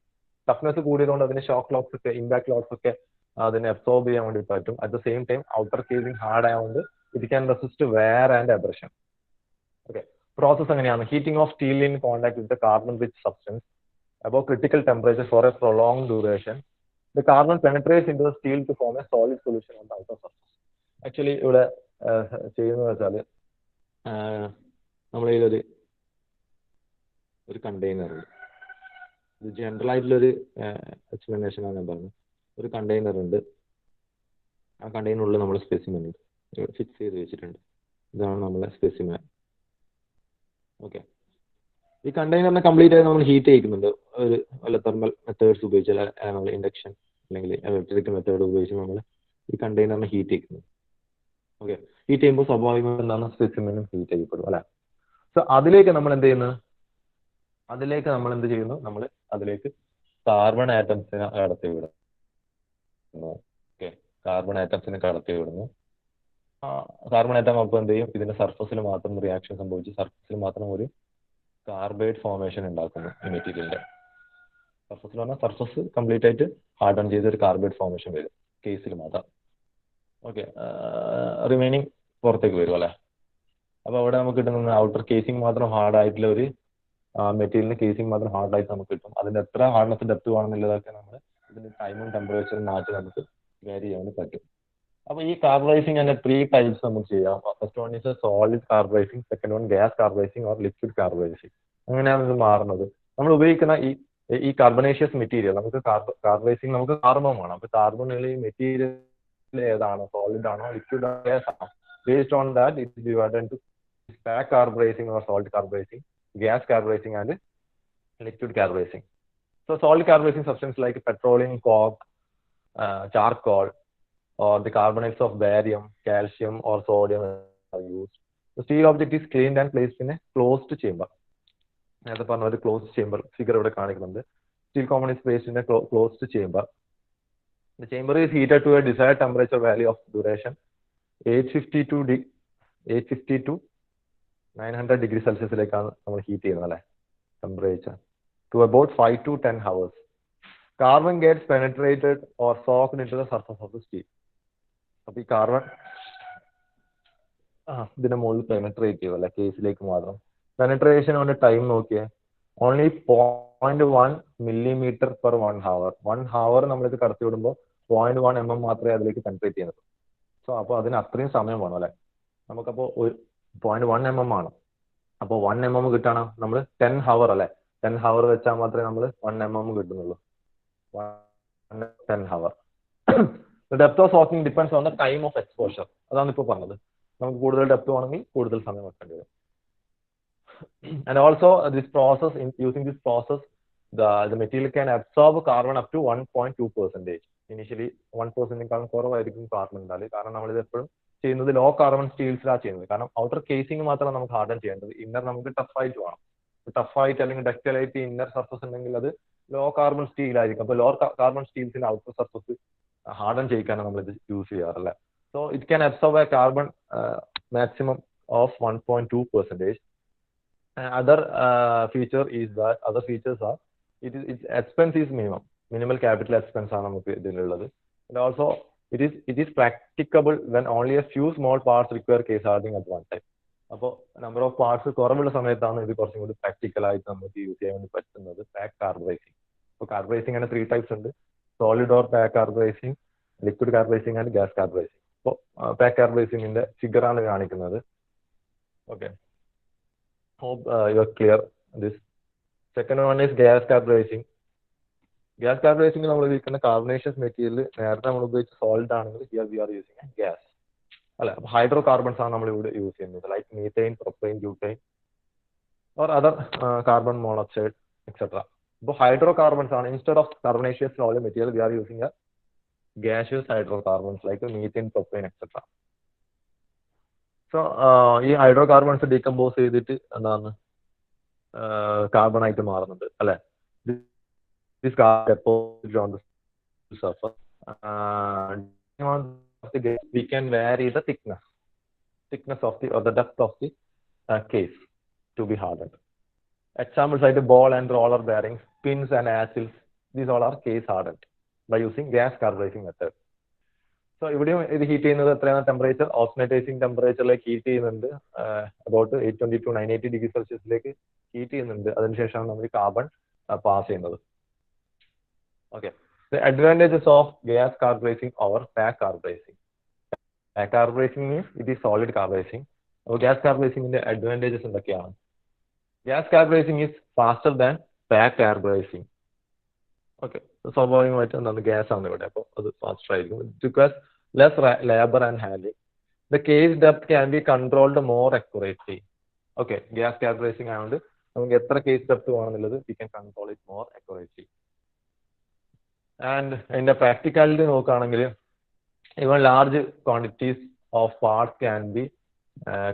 Toughness കൂടിയതുകൊണ്ട് അതിന് ഷോക്ക് ലോക്സ് ഒക്കെ ഇമ്പാക്ട് ലോക്സ് ഒക്കെ അതിനെ അബ്സോർബ് ചെയ്യാൻ വേണ്ടി പറ്റും. At the same time outer casing hard ആയതുകൊണ്ട് it can resist wear and abrasion. Okay, process എങ്ങനെയാണ്? Heating of steel in contact with the carbon rich substance above critical temperature for a prolonged duration. The carbon penetrates into the steel to form a solid solution on the outer surface. Actually ഇവിടെ ചെയ്യുന്നത് വെച്ചാൽ നമ്മുടെ കയ്യിലൊരു കണ്ടെയ്നർ ഉണ്ട്. ഇത് ജനറൽ ആയിട്ടുള്ളൊരു എക്സ്പ്ലനേഷൻ ആണ് ഞാൻ പറഞ്ഞത്. ഒരു കണ്ടെയ്നർ ഉണ്ട്, ആ കണ്ടെയ്നറിനുള്ളിൽ നമ്മൾ സ്പെസിമെൻ ഫിക്സ് ചെയ്ത് വെച്ചിട്ടുണ്ട്. ഇതാണ് നമ്മളെ സ്പെസിമെൻ. ഓക്കെ, ഈ കണ്ടെയ്നറിനെ കംപ്ലീറ്റ് ആയി നമ്മൾ ഹീറ്റ് ചെയ്യിക്കുന്നുണ്ട്. ഒരു വല്ല തെർമൽ മെത്തേഡ്സ് ഉപയോഗിച്ച്, നമ്മൾ ഇൻഡക്ഷൻ അല്ലെങ്കിൽ ഇലക്ട്രിക് മെത്തേഡ് ഉപയോഗിച്ച് നമ്മൾ ഈ കണ്ടെയ്നറിനെ ഹീറ്റ് ചെയ്യിക്കുന്നു. ഓക്കെ, ഹീറ്റ് ചെയ്യുമ്പോൾ സ്വാഭാവികമായിട്ട് എന്താണ് സ്പെസിമെനും ഹീറ്റ് ചെയ്യപ്പെടും അല്ലെ. സോ അതിലേക്ക് നമ്മൾ എന്ത് ചെയ്യുന്നു? നമ്മൾ അതിലേക്ക് കാർബൺ ആറ്റംസിനെ കടത്തി വിടുന്നു. ഓക്കെ, കാർബൺ ആറ്റംസിനെ കടത്തി വിടുന്നു. കാർബൺ ആറ്റം അപ്പോൾ എന്ത് ചെയ്യും? ഇതിന്റെ സർഫസിൽ മാത്രം റിയാക്ഷൻ സംഭവിച്ച് സർഫസിൽ മാത്രം ഒരു കാർബൈഡ് ഫോർമേഷൻ ഉണ്ടാക്കുന്നു. ഈ മെറ്റീരിയലിന്റെ സർഫസിൽ പറഞ്ഞാൽ സർഫസ് കംപ്ലീറ്റ് ആയിട്ട് ഹാർഡൺ ചെയ്ത ഒരു കാർബൈഡ് ഫോർമേഷൻ വരും കേസിൽ മാത്രം. ഓക്കെ, റിമൈനിങ് പുറത്തേക്ക് വരും അല്ലെ. അപ്പൊ അവിടെ നമുക്ക് കിട്ടുന്ന ഔട്ടർ കേസിംഗ് മാത്രം ഹാർഡ് ആയിട്ടുള്ള ഒരു മെറ്റീരിയലിന്റെ കേസിംഗ് മാത്രം ഹാർഡായിട്ട് നമുക്ക് കിട്ടും. അതിന്റെ എത്ര ഹാർഡ്നെസ് ഡെപ്ത് വേണമെന്നുള്ളതൊക്കെ നമ്മൾ ഇതിന്റെ ടൈമും ടെമ്പറേച്ചറും മാറ്റി നമുക്ക് വാരി ചെയ്യാൻ പറ്റും. അപ്പൊ ഈ കാർബറൈസിംഗ് തന്നെ 3 ടൈപ്സ് നമുക്ക് ചെയ്യാം. First one is solid carburising, second one gas carburising or liquid carburising. അങ്ങനെയാണ് ഇത് മാറുന്നത്. നമ്മൾ ഉപയോഗിക്കുന്ന ഈ കാർബണേഷ്യസ് മെറ്റീരിയൽ നമുക്ക് കാർബറൈസിംഗ് നമുക്ക് കാർബൺ വേണം. അപ്പൊ കാർബണിൽ ഈ മെറ്റീരിയൽ ഏതാണോ, സോളിഡ് ആണോ ലിക്വിഡ് ആണോ ഗ്യാസ് ആണോ, based on that it is divided into pack carburizing or solid carburizing, gas carburizing and liquid carburizing. So solid carburizing substances like petroleum, coke, charcoal or the carbonates of barium, calcium or sodium are used. The steel object is cleaned and placed in a closed chamber. നേരത്തെ പറഞ്ഞ ഒരു closed chamber figure ഇവിടെ കാണിക്കുന്നുണ്ട്. Steel component is placed in a closed chamber. The chamber is heated to a desired temperature value of duration 850 to 900 degree സെൽഷ്യസിലേക്കാണ് നമ്മൾ ഹീറ്റ് ചെയ്യുന്നത് അല്ലെ. Temperature to about 5 to 10 hours. Carbon gets penetrated or soaked into the surface of the steel. അപ്പൊ ഈ കാർബൺ ഇതിന്റെ മുകളിൽ പെനെട്രേറ്റ് ചെയ്യും അല്ലെ, കേസിലേക്ക് മാത്രം. പെനെട്രേഷനോന്റെ ടൈം നോക്കിയേ, only 0.1 millimeter per 1 hour. 1 hour നമ്മളിത് കടത്തി വിടുമ്പോൾ 0.1 mm മാത്രമേ അതിലേക്ക് പെനെട്രേറ്റ് ചെയ്യുന്നുള്ളൂ. സോ അപ്പൊ അതിന് അത്രയും സമയം വേണം അല്ലെ. നമുക്കപ്പോ 0.1 mm ആണ്. അപ്പോൾ 1 mm കിട്ടണം നമ്മൾ 10 hour അല്ലെ. 10 hour വെച്ചാൽ മാത്രമേ നമ്മൾ 1 mm കിട്ടുന്നുള്ളൂ. 10 hour. The depth of soaking depends on the time of exposure. അതാണ് ഇപ്പോൾ പറഞ്ഞത്. നമുക്ക് കൂടുതൽ ഡെപ്ത് വേണമെങ്കിൽ കൂടുതൽ സമയം വെക്കേണ്ടി വരും. And also this process, using this process, the material can absorb carbon up to 1.2%. Initially 1%-ക്കാളും കുറവായിരിക്കും കാർബൺ ഉണ്ടാല്. കാരണം നമ്മളിത് എപ്പോഴും ചെയ്യുന്നത് ലോ കാർബൺ സ്റ്റീൽസിലാണ് ചെയ്യുന്നത്. കാരണം ഔട്ടർ കേസിംഗ് മാത്രം നമുക്ക് ഹാർഡൻ ചെയ്യേണ്ടത്, ഇന്നർ നമുക്ക് ടഫായിട്ട് വേണം. ടഫായിട്ട് അല്ലെങ്കിൽ ഡക്റ്റൈലായിട്ട് ഇന്നർ സർഫസ് ഉണ്ടെങ്കിൽ അത് ലോ കാർബൺ സ്റ്റീൽ ആയിരിക്കും. അപ്പോൾ ലോ കാർബൺ സ്റ്റീൽസിന്റെ ഔട്ടർ സർഫസ് ഹാർഡൻ ചെയ്യിക്കാനാണ് നമ്മൾ ഇത് യൂസ് ചെയ്യാറല്ലേ. So it can absorb a carbon maximum of 1.2%. Other features are its expense is minimal capital expense ആണ് നമുക്ക് ഇതിലുള്ളത്. And also it is practicable when only a few small parts require case hardening at one time. അപ്പോൾ നമ്പർ ഓഫ് പാർട്സ് കുറവുള്ള സമയത്താണ് ഇത് കുറച്ചും കൂടി പ്രാക്ടിക്കൽ ആയിട്ട് നമുക്ക് യൂസ് ചെയ്യാൻ വേണ്ടി പറ്റുന്നത് പാക്ക് കാർബറൈസിംഗ്. അപ്പോൾ കാർബറൈസിംഗ് ആണ് 3 ടൈപ്സ് ഉണ്ട്: solid or pack carburizing, liquid carburizing and gas carburizing. അപ്പോൾ പാക്ക് കാർബറൈസിംഗിന്റെ ഫിഗർ ആണ് കാണിക്കുന്നത്. Okay, hope you are clear this. Second one is gas carburizing. Gas carburizing നമ്മൾ ഉപയോഗിക്കുന്ന കാർബണേഷ്യസ് മെറ്റീരിയൽ നേരത്തെ നമ്മൾ ഉപയോഗിച്ച സോളിഡ് ആണെങ്കിൽ here we are using a gas അല്ലെ. ഹൈഡ്രോ കാർബൺസ് ആണ് നമ്മൾ ഇവിടെ യൂസ് ചെയ്യുന്നത്, like methane, propyne, butyne or other carbon monoxide etc. അപ്പോൾ ഹൈഡ്രോ കാർബൺസ് ആണ്. Instead of carbonaceous solid material we are using a gaseous hydrocarbons like methane, propane etc. So ഈ ഹൈഡ്രോ കാർബൺസ് ഡീകമ്പോസ് ചെയ്തിട്ട് എന്താണ് കാർബൺ ആയിട്ട് മാറുന്നുണ്ട് അല്ലെ. this carbon deposited on the surface. Depending on the gas, we can vary the thickness of the or the depth of the case to be hardened. Examples like the ball and roller bearings, pins and axles, these all are case hardened by using gas carburizing method. So ഇവിടെയും ഇത് ഹീറ്റ് ചെയ്യുന്നത് എത്രയാണ് ടെമ്പറേച്ചർ ഓസ്മറ്റൈസിങ് ടെമ്പറേച്ചറിലേക്ക് ഹീറ്റ് ചെയ്യുന്നുണ്ട് അബൌട്ട് 820 to 980 ഡിഗ്രി സെൽഷ്യസിലേക്ക് ഹീറ്റ് ചെയ്യുന്നുണ്ട് അതിനുശേഷമാണ് നമ്മൾ കാർബൺ പാസ് ചെയ്യുന്നത്. Okay. The advantages of gas carburizing over pack carburizing. Pack carburizing means it is solid carburizing. So gas carburizing in the advantages എന്തൊക്കെയാണ്? Gas carburizing is faster than pack carburizing. Okay. So സ്വാഭാവികമായിട്ട് എന്താണ് ഗ്യാസ് ആണ് ഇവിടെ അപ്പോൾ അത് ഫാസ്റ്റർ ആയിരിക്കും. It requires less labor and handling. The case depth can be controlled more accurately. Okay. Gas carburizing ആയതുകൊണ്ട് നമുക്ക് എത്ര case depth വേണമെന്നുള്ളത് we can control it more accurately. And in the practicality നോക്കുകയാണെങ്കിൽ even large quantities of parts can be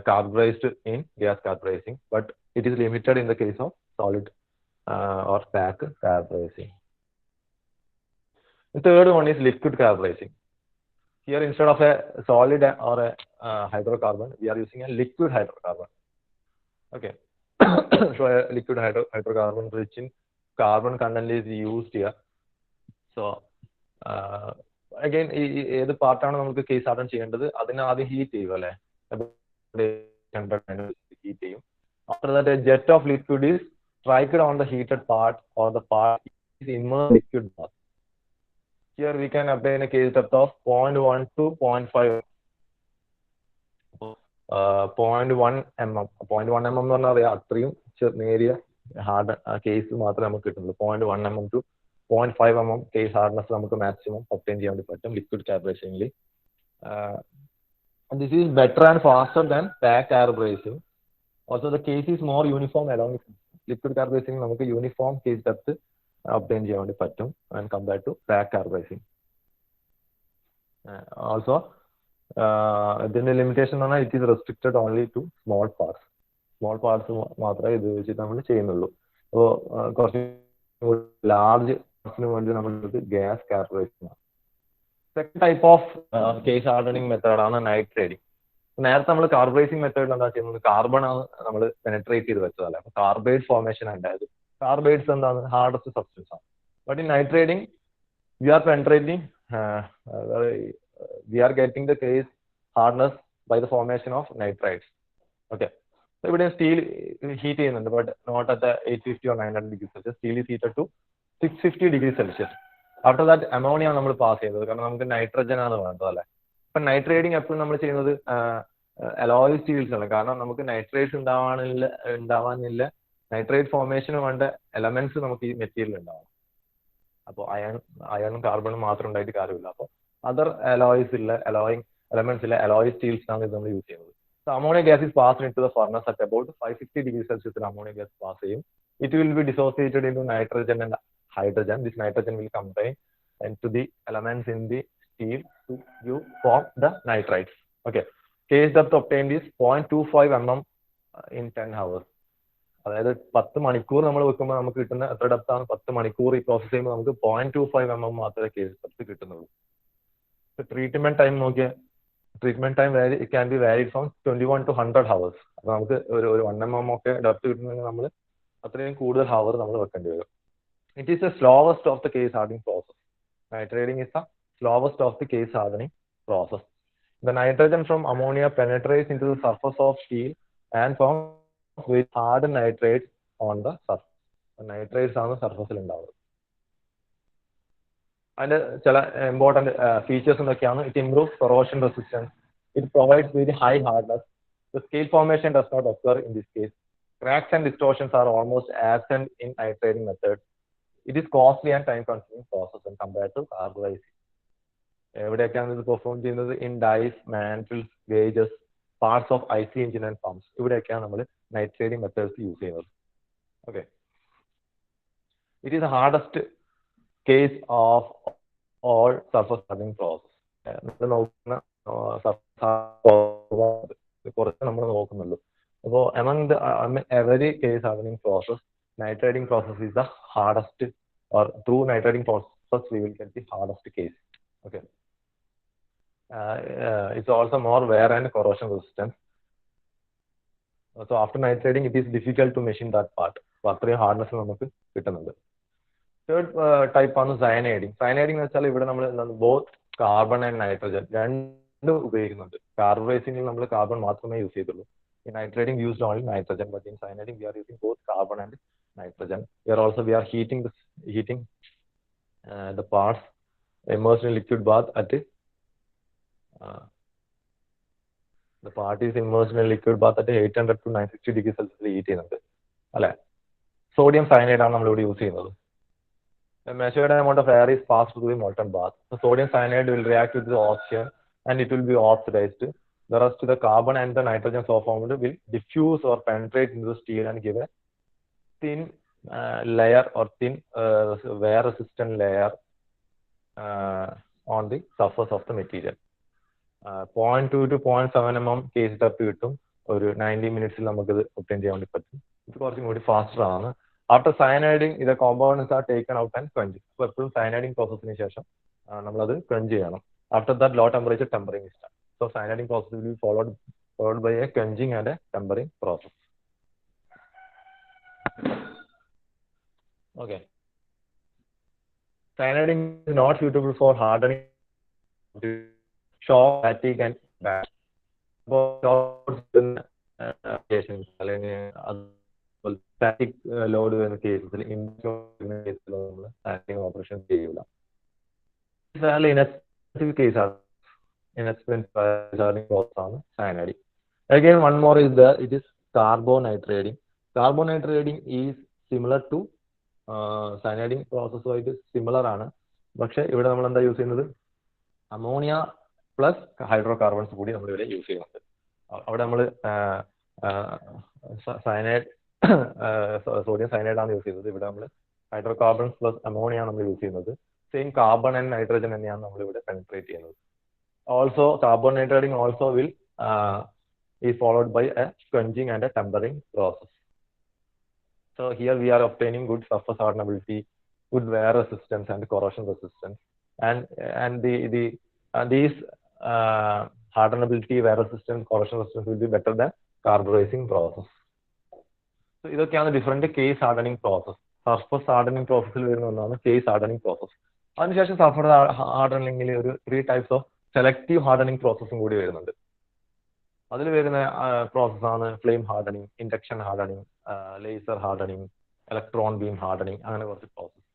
carburized in gas carburizing, but it is limited in the case of solid or pack carburizing. The third one is liquid carburizing. Here instead of a solid or a hydrocarbon, we are using a liquid hydrocarbon. Okay. So a liquid hydrocarbon rich in carbon content is used here. So again ഏത് പാർട്ടാണ് നമുക്ക് കേസ് ഹാർഡൻ ചെയ്യേണ്ടത് അതിനെ ആദ്യം ഹീറ്റ് ചെയ്യും അല്ലെ ഹീറ്റ് ചെയ്യും. After that a jet of liquid is striked on the heated part or the part is immersed in liquid bath. Here we can obtain a case depth of 0.1 to 0.5 0.1 mm. 0.1 mm എന്ന് പറഞ്ഞാൽ അറിയാം അത്രയും നേരിയ ഹാർഡ് കേസ് മാത്രമേ നമുക്ക് കിട്ടുള്ളൂ. 0.1 mm to 0.5 mm case hardness നമുക്ക് maximum obtain ചെയ്യാൻ വേണ്ടി പറ്റും liquid carburizing. This is better and faster than pack carburizing. Also the case is more uniform along with liquid carburizing നമുക്ക് uniform case depth obtain ചെയ്യാൻ വേണ്ടി പറ്റും and compared to pack carburizing. Also ഇതിന്റെ ലിമിറ്റേഷൻ എന്ന് പറഞ്ഞാൽ it is restricted only to small parts മാത്രമേ ഇത് വെച്ചിട്ട് നമ്മൾ ചെയ്യുന്നുള്ളൂ. അപ്പോൾ കുറച്ച് ലാർജ് വേണ്ടി നമ്മൾക്ക് ഗ്യാസ് കാർബറേഷൻ ആണ്. Second type of case hardening method ആണ് നൈട്രേറ്റിംഗ്. നേരത്തെ നമ്മൾ കാർബറൈസിങ് മെത്തേഡിൽ എന്താ ചെയ്യുന്നത് കാർബൺ ആണ് നമ്മൾ പെനട്രേറ്റ് ചെയ്ത് വെച്ചതല്ലേ അപ്പൊ കാർബൈഡ് ഫോർമേഷൻ ഉണ്ടായത്. കാർബൈഡ്സ് എന്താണ് ഹാർഡസ്റ്റ് സബ്സ്റ്റൻസ് ആണ്. But in nitriding we are penetrating we are getting the case hardness by the formation of nitrides. Okay. ഇവിടെ സ്റ്റീൽ ഹീറ്റ് ചെയ്യുന്നുണ്ട് but not at 850 or 900 degree Celsius. Steel is heated to 650 degree Celsius. After that ammonia നമ്മൾ പാസ് ചെയ്തത് കാരണം നമുക്ക് നൈട്രജൻ ആണ് വേണ്ടത് അല്ലെ. ഇപ്പൊ നൈട്രേറ്റിംഗ് എപ്പോഴും നമ്മൾ ചെയ്യുന്നത് അലോയ് സ്റ്റീൽസ് ആണ് കാരണം നമുക്ക് നൈട്രേറ്റ്സ് ഉണ്ടാവാനില്ല നൈട്രേറ്റ് ഫോർമേഷന് വേണ്ട എലമെന്റ്സ് നമുക്ക് ഈ മെറ്റീരിയൽ ഉണ്ടാവും. അപ്പോൾ അയണും കാർബണും മാത്രം ഉണ്ടായിട്ട് കാര്യമില്ല. അപ്പോൾ അതർ അലോയ്സ് ഇല്ല അലോയിങ് എലമെന്റ്സ് ഇല്ല അലോയ് സ്റ്റീൽസ് ആണ് ഇത് നമ്മൾ യൂസ് ചെയ്യുന്നത്. So ammonia gas is passed into the furnace at about 550 degrees Celsius. Ammonia gas pass ചെയ്യും. It will be dissociated into nitrogen and hydrogen. This nitrogen will combine into the elements in the steel to form the nitrites. Okay. Case depth obtained is 0.25 mm in 10 hours. അതായത് 10 മണിക്കൂർ നമ്മൾ വെക്കുമ്പോൾ നമുക്ക് കിട്ടുന്ന എത്ര ഡെപ്ത് ആണ്? 10 മണിക്കൂർ ഈ പ്രോസസ് ചെയ്യുമ്പോൾ നമുക്ക് 0.25 mm മാത്രമേ കേസ് ഡെപ്ത് കിട്ടുന്നുള്ളൂ. ട്രീറ്റ്മെന്റ് ടൈം നോക്കിയാൽ treatment time it can be varied from 21 to 100 hours. അപ്പൊ നമുക്ക് ഒരു 1 mm ഒക്കെ ഡെപ്ത് കിട്ടുന്നെങ്കിൽ നമ്മൾ അത്രയും കൂടുതൽ ഹവർ നമ്മൾ വെക്കേണ്ടി വരും. It is the slowest of the case hardening process. Nitrating is the slowest of the case hardening process. The nitrogen from ammonia penetrates into the surface of steel and forms with hardened nitrates on the surface. Nitrates ആണ് സർഫസിൽ ഉണ്ടാവുന്നത്. അതിന്റെ ചില ഇമ്പോർട്ടന്റ് ഫീച്ചേഴ്സ് എന്തൊക്കെയാണ്? It improves corrosion resistance. It provides very high hardness. The scale formation does not occur in this case. Cracks and distortions are almost absent in nitrating method. It is costly and time-consuming process when compared to carburizing. എവിടെയൊക്കെയാണ് ഇത് പെർഫോം ചെയ്യുന്നത്? In dies, mantles, gauges, parts of IC engine and pumps. ഇവിടെയൊക്കെയാണ് നമ്മൾ നൈട്രേറ്റിംഗ് മെത്തേഡ്സ് യൂസ് ചെയ്യുന്നത്. Okay. It is the hardest case of all surface hardening process. നമ്മൾ നോക്കുന്ന കുറച്ച് നമ്മൾ നോക്കുന്നുള്ളൂ. അപ്പോൾ among every case hardening process, nitrating process is the hardest or through nitrating process we will get the hardest case. Okay. It's also more wear and corrosion resistant. So after nitrating, it is difficult to machine that part. So അത്രയും hardness നമുക്ക് കിട്ടുന്നുണ്ട്. Third type ആണ് cyaniding. Cyaniding എന്ന് വെച്ചാൽ ഇവിടെ നമ്മൾ both carbon and nitrogen രണ്ടും ഉപയോഗിക്കുന്നുണ്ട്. Carburizing നമ്മൾ carbon മാത്രമേ യൂസ് ചെയ്തുള്ളൂ. In nitrating we used only nitrogen, but in cyaniding we are using both carbon and nitrogen. Here also we are heating the parts immersed in liquid bath at the part is immersed in a liquid bath at 800 to 960 degrees Celsius heat ചെയ്യുന്നുണ്ട് അല്ലെ. സോഡിയം സയനൈഡ് ആണ് നമ്മൾ ഇവിടെ യൂസ് ചെയ്യുന്നത്. The measured amount of air is passed through the molten bath. The sodium cyanide will react with the oxygen and it will be oxidized. The rest of the carbon and the nitrogen so formed will diffuse or penetrate into the steel and give a thin layer or thin wear resistant layer on the surface of the material. 0.2 to 0.7 mm case depth കിട്ടും. ഒരു 90 മിനിറ്റ്സിൽ നമുക്കിത് ഒബ്റ്റെയിൻ ചെയ്യാൻ വേണ്ടി പറ്റും. ഇത് കുറച്ചും കൂടി ഫാസ്റ്റർ ആണ്. ആഫ്റ്റർ സയനൈഡിങ് ഇത് compounds are taken out and quench. അപ്പോൾ എപ്പോഴും സയനൈഡിങ് പ്രോസസ്സിന് ശേഷം നമ്മളത് ക്വഞ്ച് ചെയ്യണം. After that low temperature tempering is done. So cyaniding process will be followed by a quenching and a tempering process. Okay. Cyaniding is not suitable for hardening, shock, fatigue, and back. Static load in the case, operation ചെയ്യൂല. Inexpensive case ആണ്. Inexpensive ആണ് cyaniding. Again, one more is there. It is carbonitrading. Carbonitrading is similar to cyaniding process. So it is similar ആണ്. പക്ഷെ ഇവിടെ നമ്മൾ എന്താ യൂസ് ചെയ്യുന്നത്? അമോണിയ പ്ലസ് ഹൈഡ്രോകാർബൺസ് കൂടി നമ്മൾ ഇവിടെ യൂസ് ചെയ്യുന്നുണ്ട്. അവിടെ നമ്മൾ സയനൈഡ് സോഡിയം സയനൈഡ് ആണ് യൂസ് ചെയ്യുന്നത്. ഇവിടെ നമ്മൾ ഹൈഡ്രോകാർബൺസ് പ്ലസ് അമോണിയ നമ്മൾ യൂസ് ചെയ്യുന്നത്. സെയിം കാർബൺ ആൻഡ് നൈട്രജൻ തന്നെയാണ് നമ്മൾ ഇവിടെ പെനിട്രേറ്റ് ചെയ്യുന്നത്. Also, carbonitrading also will is followed by a quenching and a tempering process. So here we are obtaining good surface hardenability, good wear resistance and corrosion resistance, and these hardenability, wear resistance, corrosion resistance will be better than carburizing process. So ഇതൊക്കെയാണ് different case hardening process. Surface hardening പ്രോസസ്സിൽ വരുന്ന ഒന്നാണ് കേസ് ഹാർഡനിങ് പ്രോസസ്. അതിനുശേഷം സർഫസ് ഹാർഡനിങ്ങിൽ ഒരു 3 types of സെലക്റ്റീവ് ഹാർഡനിങ് പ്രോസസ്സും കൂടി വരുന്നുണ്ട്. അതിൽ വരുന്ന പ്രോസസ്സാണ് flame hardening, induction hardening, laser hardening, electron beam hardening, അങ്ങനെ കുറച്ച് പ്രോസസ്സ്.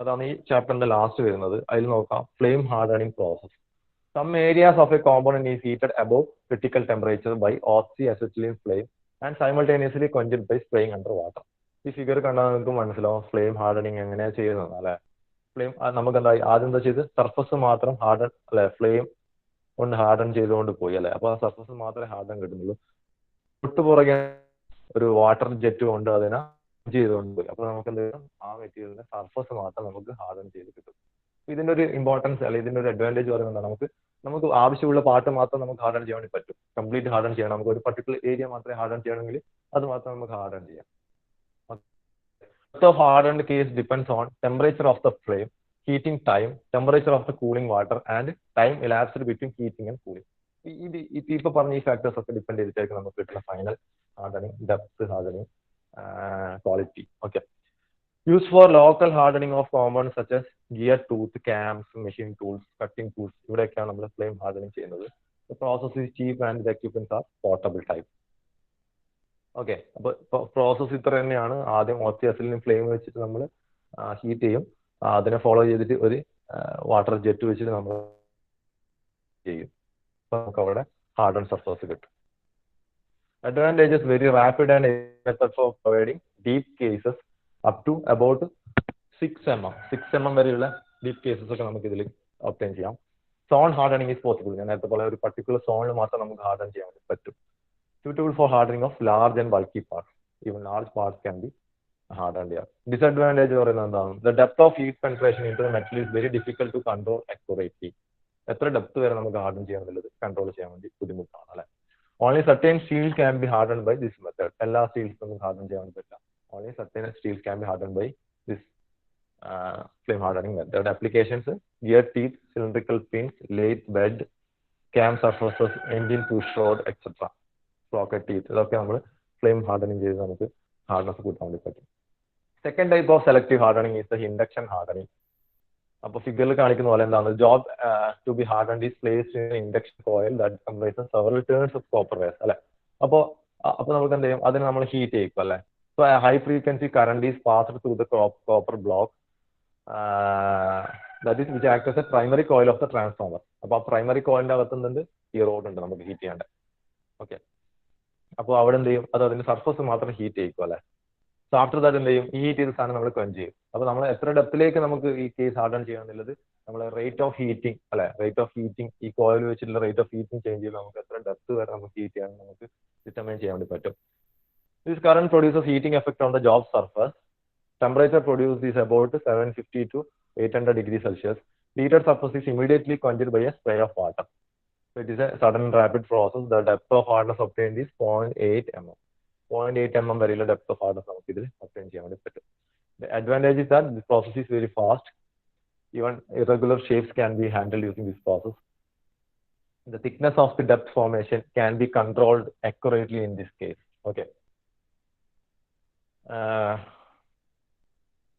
അതാണ് ഈ ചാപ്റ്ററിന്റെ ലാസ്റ്റ് വരുന്നത്. അതിൽ നോക്കാം flame hardening process. Some areas of a component is heated above critical temperature by oxyacetylene flame and simultaneously quenched by spraying under water. ഈ ഫിഗർ കണ്ടാൽ നിങ്ങൾക്ക് മനസ്സിലാവും ഫ്ലെയിം ഹാർഡനിങ് എങ്ങനെയാണ് ചെയ്യുന്നത് അല്ലെ. ഫ്ലെയിം നമുക്ക് എന്താ ആദ്യം എന്താ ചെയ്ത് സർഫസ് മാത്രം ഹാർഡൻ അല്ലെ, ഫ്ലെയിം കൊണ്ട് ഹാർഡൻ ചെയ്തുകൊണ്ട് പോയി അല്ലെ. അപ്പൊ ആ സർഫസ് മാത്രമേ ഹാർഡൻ കിട്ടുന്നുള്ളൂ. തൊട്ടുപുറകെ ഒരു വാട്ടർ ജെറ്റ് കൊണ്ട് അതിനെ ചെയ്തുകൊണ്ട് പോയി. അപ്പൊ നമുക്ക് എന്ത് ചെയ്യണം, ആ മെറ്റീരിയലിന്റെ സർഫസ് മാത്രം നമുക്ക് ഹാർഡൻ ചെയ്ത് കിട്ടും. ഇതിന്റെ ഒരു ഇമ്പോർട്ടൻസ് അല്ലെ, ഇതിന്റെ ഒരു അഡ്വാൻറ്റേജ് പറയുന്നത് നമുക്ക് ആവശ്യമുള്ള പാർട്ട് മാത്രം നമുക്ക് ഹാർഡൻ ചെയ്യാൻ വേണ്ടി പറ്റും. കംപ്ലീറ്റ് ഹാർഡൻ ചെയ്യണം, നമുക്ക് ഒരു പർട്ടിക്കുലർ ഏരിയ മാത്രമേ ഹാർഡൻ ചെയ്യണമെങ്കിൽ അത് മാത്രം നമുക്ക് ഹാർഡൻ ചെയ്യാം. So hardened case depends on temperature of the flame, heating time, temperature of the cooling water, and time elapsed between heating and cooling. ഇപ്പോൾ പറഞ്ഞ ഈ ഫാക്ടേഴ്സ് ഒക്കെ ഡിപ്പെൻഡ് ചെയ്തിട്ടായിരിക്കും നമുക്ക് കിട്ടുന്ന final hardening, depth hardening, quality. Okay. Use for local hardening of compounds such as gear tooth, cams, machine tools, cutting tools, ഇവിടെയൊക്കെയാണ് നമ്മൾ ഫ്ലെയിം ഹാർഡനിങ് ചെയ്യുന്നത്. Process is cheap and the equipments are portable type. Okay. അപ്പൊ പ്രോസസ് ഇത്ര തന്നെയാണ്. ആദ്യം ഓക്സിഅസെറ്റിലീൻ ഫ്ലെയിം വെച്ചിട്ട് നമ്മൾ ഹീറ്റ് ചെയ്യും. അതിനെ ഫോളോ ചെയ്തിട്ട് ഒരു വാട്ടർ ജെറ്റ് വെച്ചിട്ട് നമ്മൾ ചെയ്യും. അപ്പൊ നമുക്ക് അവിടെ ഹാർഡൻ സർഫേസ് കിട്ടും. Advantages: very rapid and method for providing deep cases up to about 6 mm വരെയുള്ള ഡീപ് കേസസ് ഒക്കെ നമുക്ക് ഇതിൽ ഒബ്റ്റെയിൻ ചെയ്യാം. Zone hardening is possible. ഞാൻ നേരത്തെ പോലെ ഒരു പർട്ടിക്കുലർ സോണിൽ മാത്രം നമുക്ക് ഹാർഡൻ ചെയ്യാൻ പറ്റും. Suitable for hardening of large and bulky parts. Even large parts can be hardened here. Disadvantage പറയുന്നത് എന്താണ്? The depth of heat penetration into the metal is very difficult to control accurately. എത്ര ഡെപ്ത് വരെ നമുക്ക് ഹാർഡൻ ചെയ്യാൻ എന്നുള്ളത് കൺട്രോൾ ചെയ്യാൻ വേണ്ടി ബുദ്ധിമുട്ടാണ് അല്ലെ. Only certain steels can be hardened by this method. എല്ലാ സ്റ്റീൽസും നമുക്ക് ഹാർഡൻ ചെയ്യാൻ പറ്റില്ല. Only certain steels can be hardened by this flame hardening method. Applications: gear teeth, cylindrical pins, lathe bed, cam surfaces, engine push rod, etc. Sprocket teeth. ഇതൊക്കെ നമ്മൾ flame hardening ചെയ്ത് നമുക്ക് ഹാർഡ്നെസ് കൂട്ടാൻ വേണ്ടി പറ്റും. Second type of selective hardening is the induction hardening. അപ്പോൾ ഫിഗറിൽ കാണിക്കുന്ന പോലെ എന്താണ് job to be hardened is placed in induction coil that comprises several turns of copper wires അല്ലെ. അപ്പോൾ നമുക്ക് എന്ത് ചെയ്യും, അതിനെ നമ്മൾ ഹീറ്റ് ചെയ്യിക്കും അല്ലെ. So high frequency current is passed through the copper block that is which act as A primary coil of the transformer. അപ്പോൾ ആ പ്രൈമറി കോയിലിന്റെ അകത്ത് എന്തുണ്ട്, ഈ റോഡ് ഉണ്ട് നമുക്ക് ഹീറ്റ് ചെയ്യേണ്ടത്. ഓക്കെ, അപ്പോൾ അവിടെ എന്ത് ചെയ്യും, അത് അതിന്റെ സർഫസ് മാത്രം ഹീറ്റ് ചെയ്യിക്കും അല്ലെ. സോ ആഫ്റ്റർ ദാറ്റ് എന്ത് ചെയ്യും, ഈ ഹീറ്റ് ചെയ്ത സാധനം നമ്മൾ ക്വഞ്ച് ചെയ്യും. അപ്പോൾ നമ്മൾ എത്ര ഡെപ്തിലേക്ക് നമുക്ക് ഈ കേസ് ഹാർഡൻ ചെയ്യാന്നുള്ളത് നമ്മൾ റേറ്റ് ഓഫ് ഹീറ്റിംഗ് അല്ലെ, റേറ്റ് ഓഫ് ഹീറ്റിംഗ് ഈ കോയിൽ വെച്ചിട്ടുള്ള റേറ്റ് ഓഫ് ഹീറ്റിംഗ് ചേഞ്ച് ചെയ്ത് നമുക്ക് എത്ര ഡെപ്ത് വരെ നമുക്ക് ഹീറ്റ് ചെയ്യാൻ നമുക്ക് ഡിറ്റർമൈൻ ചെയ്യാൻ വേണ്ടി പറ്റും. This current produces heating effect on the job surface. Temperature produced is about 750 to 800 degrees Celsius. Heated surface is immediately quenched by a spray of water. So it is a sudden rapid process. The depth of hardness obtained is 0.8 mm. 0.8 mm വരെയുള്ള ഡെപ്ത് ഓഫ് ഹാർഡ്നസ് നമുക്ക് ഇതിൽ ഒബ്റ്റെയിൻ ചെയ്യാൻ വേണ്ടി പറ്റും. The advantage is that this process is very fast. Even irregular shapes can be handled using this process. The thickness of the depth formation can be controlled accurately in this case. Okay.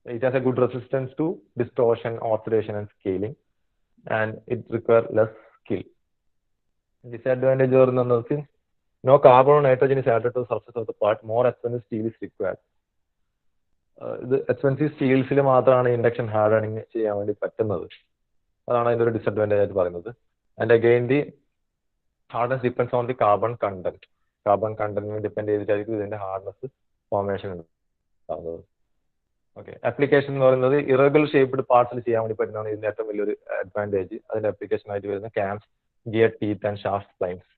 It has a good resistance to distortion, oscillation, and scaling, and it requires less skill. Disadvantage or nothing. No carbon or nitrogen is added to the surface of the part. More expensive steel is required. The expensive steelsൽ മാത്രമാണ് ഇൻഡക്ഷൻ ഹാർഡനിങ് ചെയ്യാൻ വേണ്ടി പറ്റുന്നത്. അതാണ് അതിൻ്റെ ഒരു ഡിസഡ്വാൻറ്റേജ് ആയിട്ട് പറയുന്നത്. And again the hardness depends on the carbon content. Carbon കണ്ടന്റിനെ ഡിപ്പെൻഡ് ചെയ്തിട്ടായിരിക്കും ഇതിന്റെ ഹാർഡ്നസ് ഫോർമേഷൻ ഉണ്ടാകുന്നത്. ഓക്കെ, ആപ്ലിക്കേഷൻ എന്ന് പറയുന്നത് ഇറഗുലർ ഷേപ്ഡ് പാർട്സിൽ ചെയ്യാൻ വേണ്ടി പറ്റുന്നതാണ് ഇതിന്റെ ഏറ്റവും വലിയൊരു അഡ്വാൻറ്റേജ്. അതിന്റെ ആപ്ലിക്കേഷൻ ആയിട്ട് വരുന്ന cams, gear teeth and shaft splines,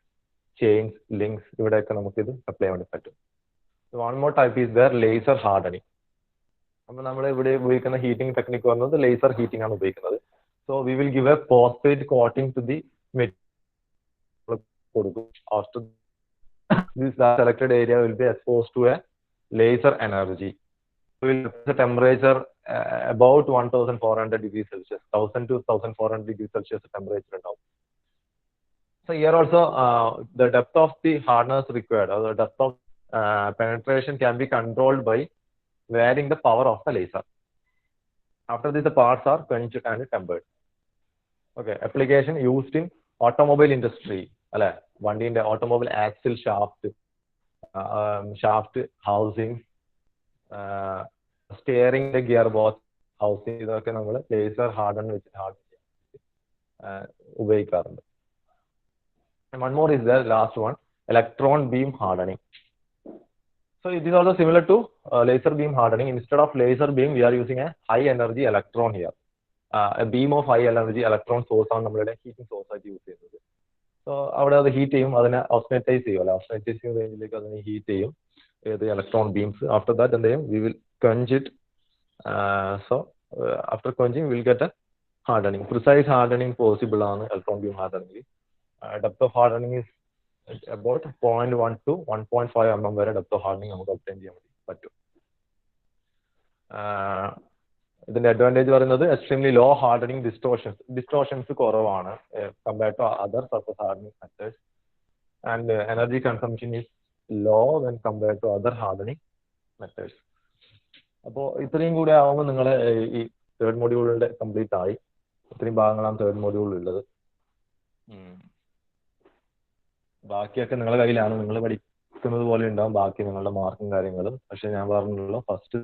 chains, links, ഇവിടെയൊക്കെ നമുക്ക് ഇത് അപ്ലൈ ചെയ്യാൻ വേണ്ടി പറ്റും. One more type is the laser hardening. അപ്പോൾ നമ്മൾ ഇവിടെ ഉപയോഗിക്കുന്ന ഹീറ്റിംഗ് ടെക്നിക്ക് പറയുന്നത് ലേസർ ഹീറ്റിംഗ് ആണ് ഉപയോഗിക്കുന്നത്. So we will give a phosphate coating to the material കൊടുക്കും. After this selected area will be exposed to a laser energy. Will the temperature about 1400 degrees Celsius, 1000 to 1400 degrees Celsius temperature now. So here also the depth of the hardness required, or the depth of penetration can be controlled by varying the power of the laser. After this, the parts are quenched and tempered. Okay, application used in automobile industry. Alle, വണ്ടിന്റെ automobile axle shaft housing, steering gear box housing, ഇതൊക്കെ നമ്മൾ ലേസർ ഹാർഡൻ വെച്ച് ഉപയോഗിക്കാറുണ്ട്. One more is the last one, electron beam hardening. So it is also similar to laser beam hardening. Instead of laser beam, we are using a high energy electron here. A beam of high energy electron source ആണ് നമ്മളുടെ ഹീറ്റിംഗ് സോഴ്സ് ആയിട്ട് യൂസ് ചെയ്യുന്നത്. സോ അവിടെ അത് ഹീറ്റ് ചെയ്യും, അതിനെ ഓസ്മറ്റൈസ് ചെയ്യും അല്ലെ, ഓസ്മറ്റൈസിങ് റേഞ്ചിലേക്ക് അതിനെ ഹീറ്റ് ചെയ്യും ഏത് ഇലക്ട്രോൺ ബീംസ്. ആഫ്റ്റർ ദാറ്റ് എന്ത് ചെയ്യും, we will quench it. So after quenching we will get a hardening. Precise hardening possible on electron beam hardening. Depth of hardening is about 0.1 to 1.5 mm വരെ depth of hardening നമുക്ക് obtain ചെയ്യാൻ പറ്റും. ഇതിന്റെ അഡ്വാൻറ്റേജ് പറയുന്നത് എക്സ്ട്രീംലി ലോ ഹാർഡനിങ് ഡിസ്റ്റോർഷൻസ് കുറവാണ് compared to other surface hardening methods, and energy consumption is low when compared to other hardening methods. അപ്പോൾ ഇത്രയും കൂടി ആവുമ്പോൾ നിങ്ങളെ ഈ തേർഡ് മൊഡ്യൂളിന്റെ കംപ്ലീറ്റ് ആയി. ഇത്രയും ഭാഗങ്ങളാണ് തേർഡ് മൊഡ്യൂളിൽ ഉള്ളത്. ബാക്കിയൊക്കെ നിങ്ങളുടെ കയ്യിലാണ്, നിങ്ങൾ പഠിക്കുന്നത് പോലെ ഉണ്ടാവും ബാക്കി നിങ്ങളുടെ മാർക്കും കാര്യങ്ങളും. പക്ഷെ ഞാൻ പറഞ്ഞല്ലോ, ഫസ്റ്റ്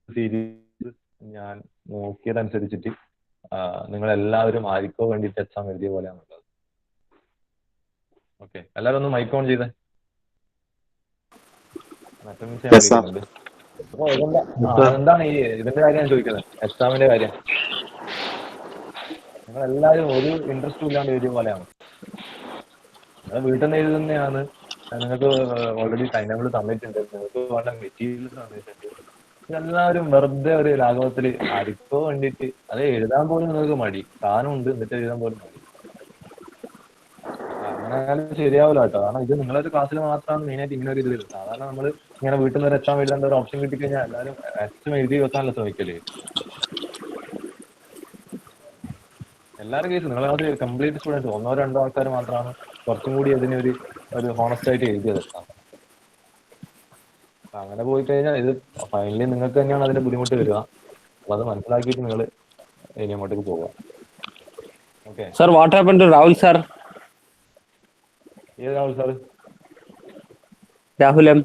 സീരീസ് ഞാൻ നോക്കിയതനുസരിച്ചിട്ട് നിങ്ങളെല്ലാവരും ആർക്കോ വേണ്ടിയിട്ട് എക്സാം എഴുതിയ പോലെയാണുള്ളത്. ഓക്കെ, എല്ലാവരും ഒന്ന് മൈക്ക് ഓൺ ചെയ്തേ. അപ്പൊ എന്താണ് ഈ ഇതിന്റെ കാര്യം ഞാൻ ചോദിക്കുന്നത്, എക്സാമിന്റെ കാര്യം. നിങ്ങൾ എല്ലാവരും ഒരു ഇൻട്രസ്റ്റും ഇല്ലാണ്ട് എഴുതിയ പോലെയാണ്. നിങ്ങൾ വീട്ടിൽ നിന്ന് എഴുതുന്നതാണ്. നിങ്ങൾക്ക് ഓൾറെഡി ടൈം ടേബിൾ തന്നിട്ടുണ്ട്, നിങ്ങൾക്ക് വേണ്ട മെറ്റീരിയൽ തന്നിട്ടുണ്ട്. എല്ലാവരും വെറുതെ ഒരു ലാഘവത്തിൽ ആർക്കോ വേണ്ടിയിട്ട് അത് എഴുതാൻ പോലും നിങ്ങൾക്ക് മടി. സാധനം ഉണ്ട് എന്നിട്ട് എഴുതാൻ പോലും മടി. അങ്ങനെ ശരിയാവില്ല കേട്ടോ. കാരണം ഇത് നിങ്ങളൊരു ക്ലാസ്സിൽ മാത്രമാണ് മെയിനായിട്ട് ഇങ്ങനെ ഒരു ഇത് വരുന്നത്. സാധാരണ നമ്മൾ ഇങ്ങനെ വീട്ടിൽ നിന്ന് ഒരു എക്സാം എഴുതേണ്ട ഒരു ഓപ്ഷൻ കിട്ടിക്കഴിഞ്ഞാൽ എല്ലാവരും എക്സാം എഴുതി വെക്കാനല്ല ശ്രമിക്കല്. എല്ലാവരും കേസ് നിങ്ങളത് കംപ്ലീറ്റ് സ്റ്റുഡൻസ് 1-2 ആൾക്കാർ മാത്രമാണ് കുറച്ചും കൂടി അതിനൊരു ഹോണസ്റ്റ് ആയിട്ട് എഴുതിയത്. അങ്ങനെ പോയി കഴിഞ്ഞാൽ ഇത് ഫൈനലി നിങ്ങൾക്ക് തന്നെയാണ് അതിന്റെ ബുദ്ധിമുട്ട് വരിക. അപ്പൊ അത് മനസ്സിലാക്കിയിട്ട് നിങ്ങൾ ഇനി അങ്ങോട്ടേക്ക് പോവുക. Okay Sir, what happened to Rahul sir? ഏത് Rahul sir? Rahul M.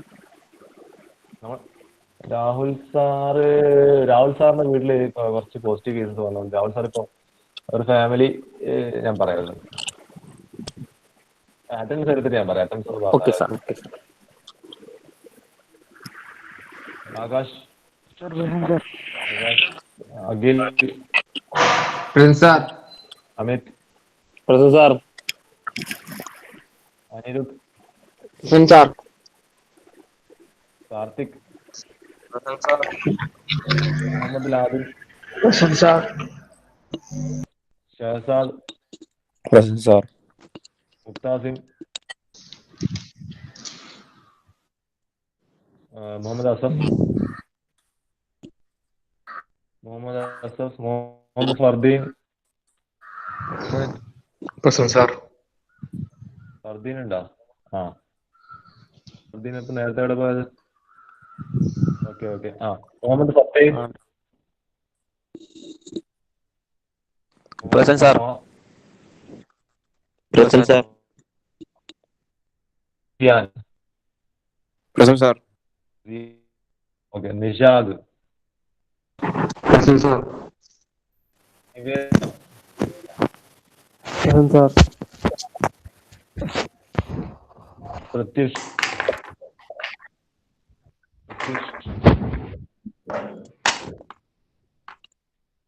Rahul സാറിന്റെ വീട്ടിൽ കുറച്ച് പോസിറ്റീവ് കേസസ് വന്നു. രാഹുൽ സാർ ഇപ്പൊ ഒരു ഫാമിലി ഞാൻ പറയായിരുന്നു. അറ്റൻഡൻസ് എടുത്തിട്ട് ഞാൻ പറയാം. Okay, sir. Okay, sir. Akash, Akhil, Amit, Present, sir. Anirudh, Present, sir. Karthik, Muhammad ലാദിൻ, Present, sir. Shahzad, Present, sir. മുക്താസിം, Muhammad Asaf, Muhammad Fardeen. Present, sir. Fardeen ഉണ്ടോ? ആ, ഫർദീൻ ഇപ്പൊ നേരത്തെ എവിടെ പോയത്? ഓക്കെ. ആ, മുഹമ്മദ് ഫത്തേഹ്. Present, sir. Present, sir. Present, sir. Okay. Nishad. Present, sir. Present, sir. Pratyush.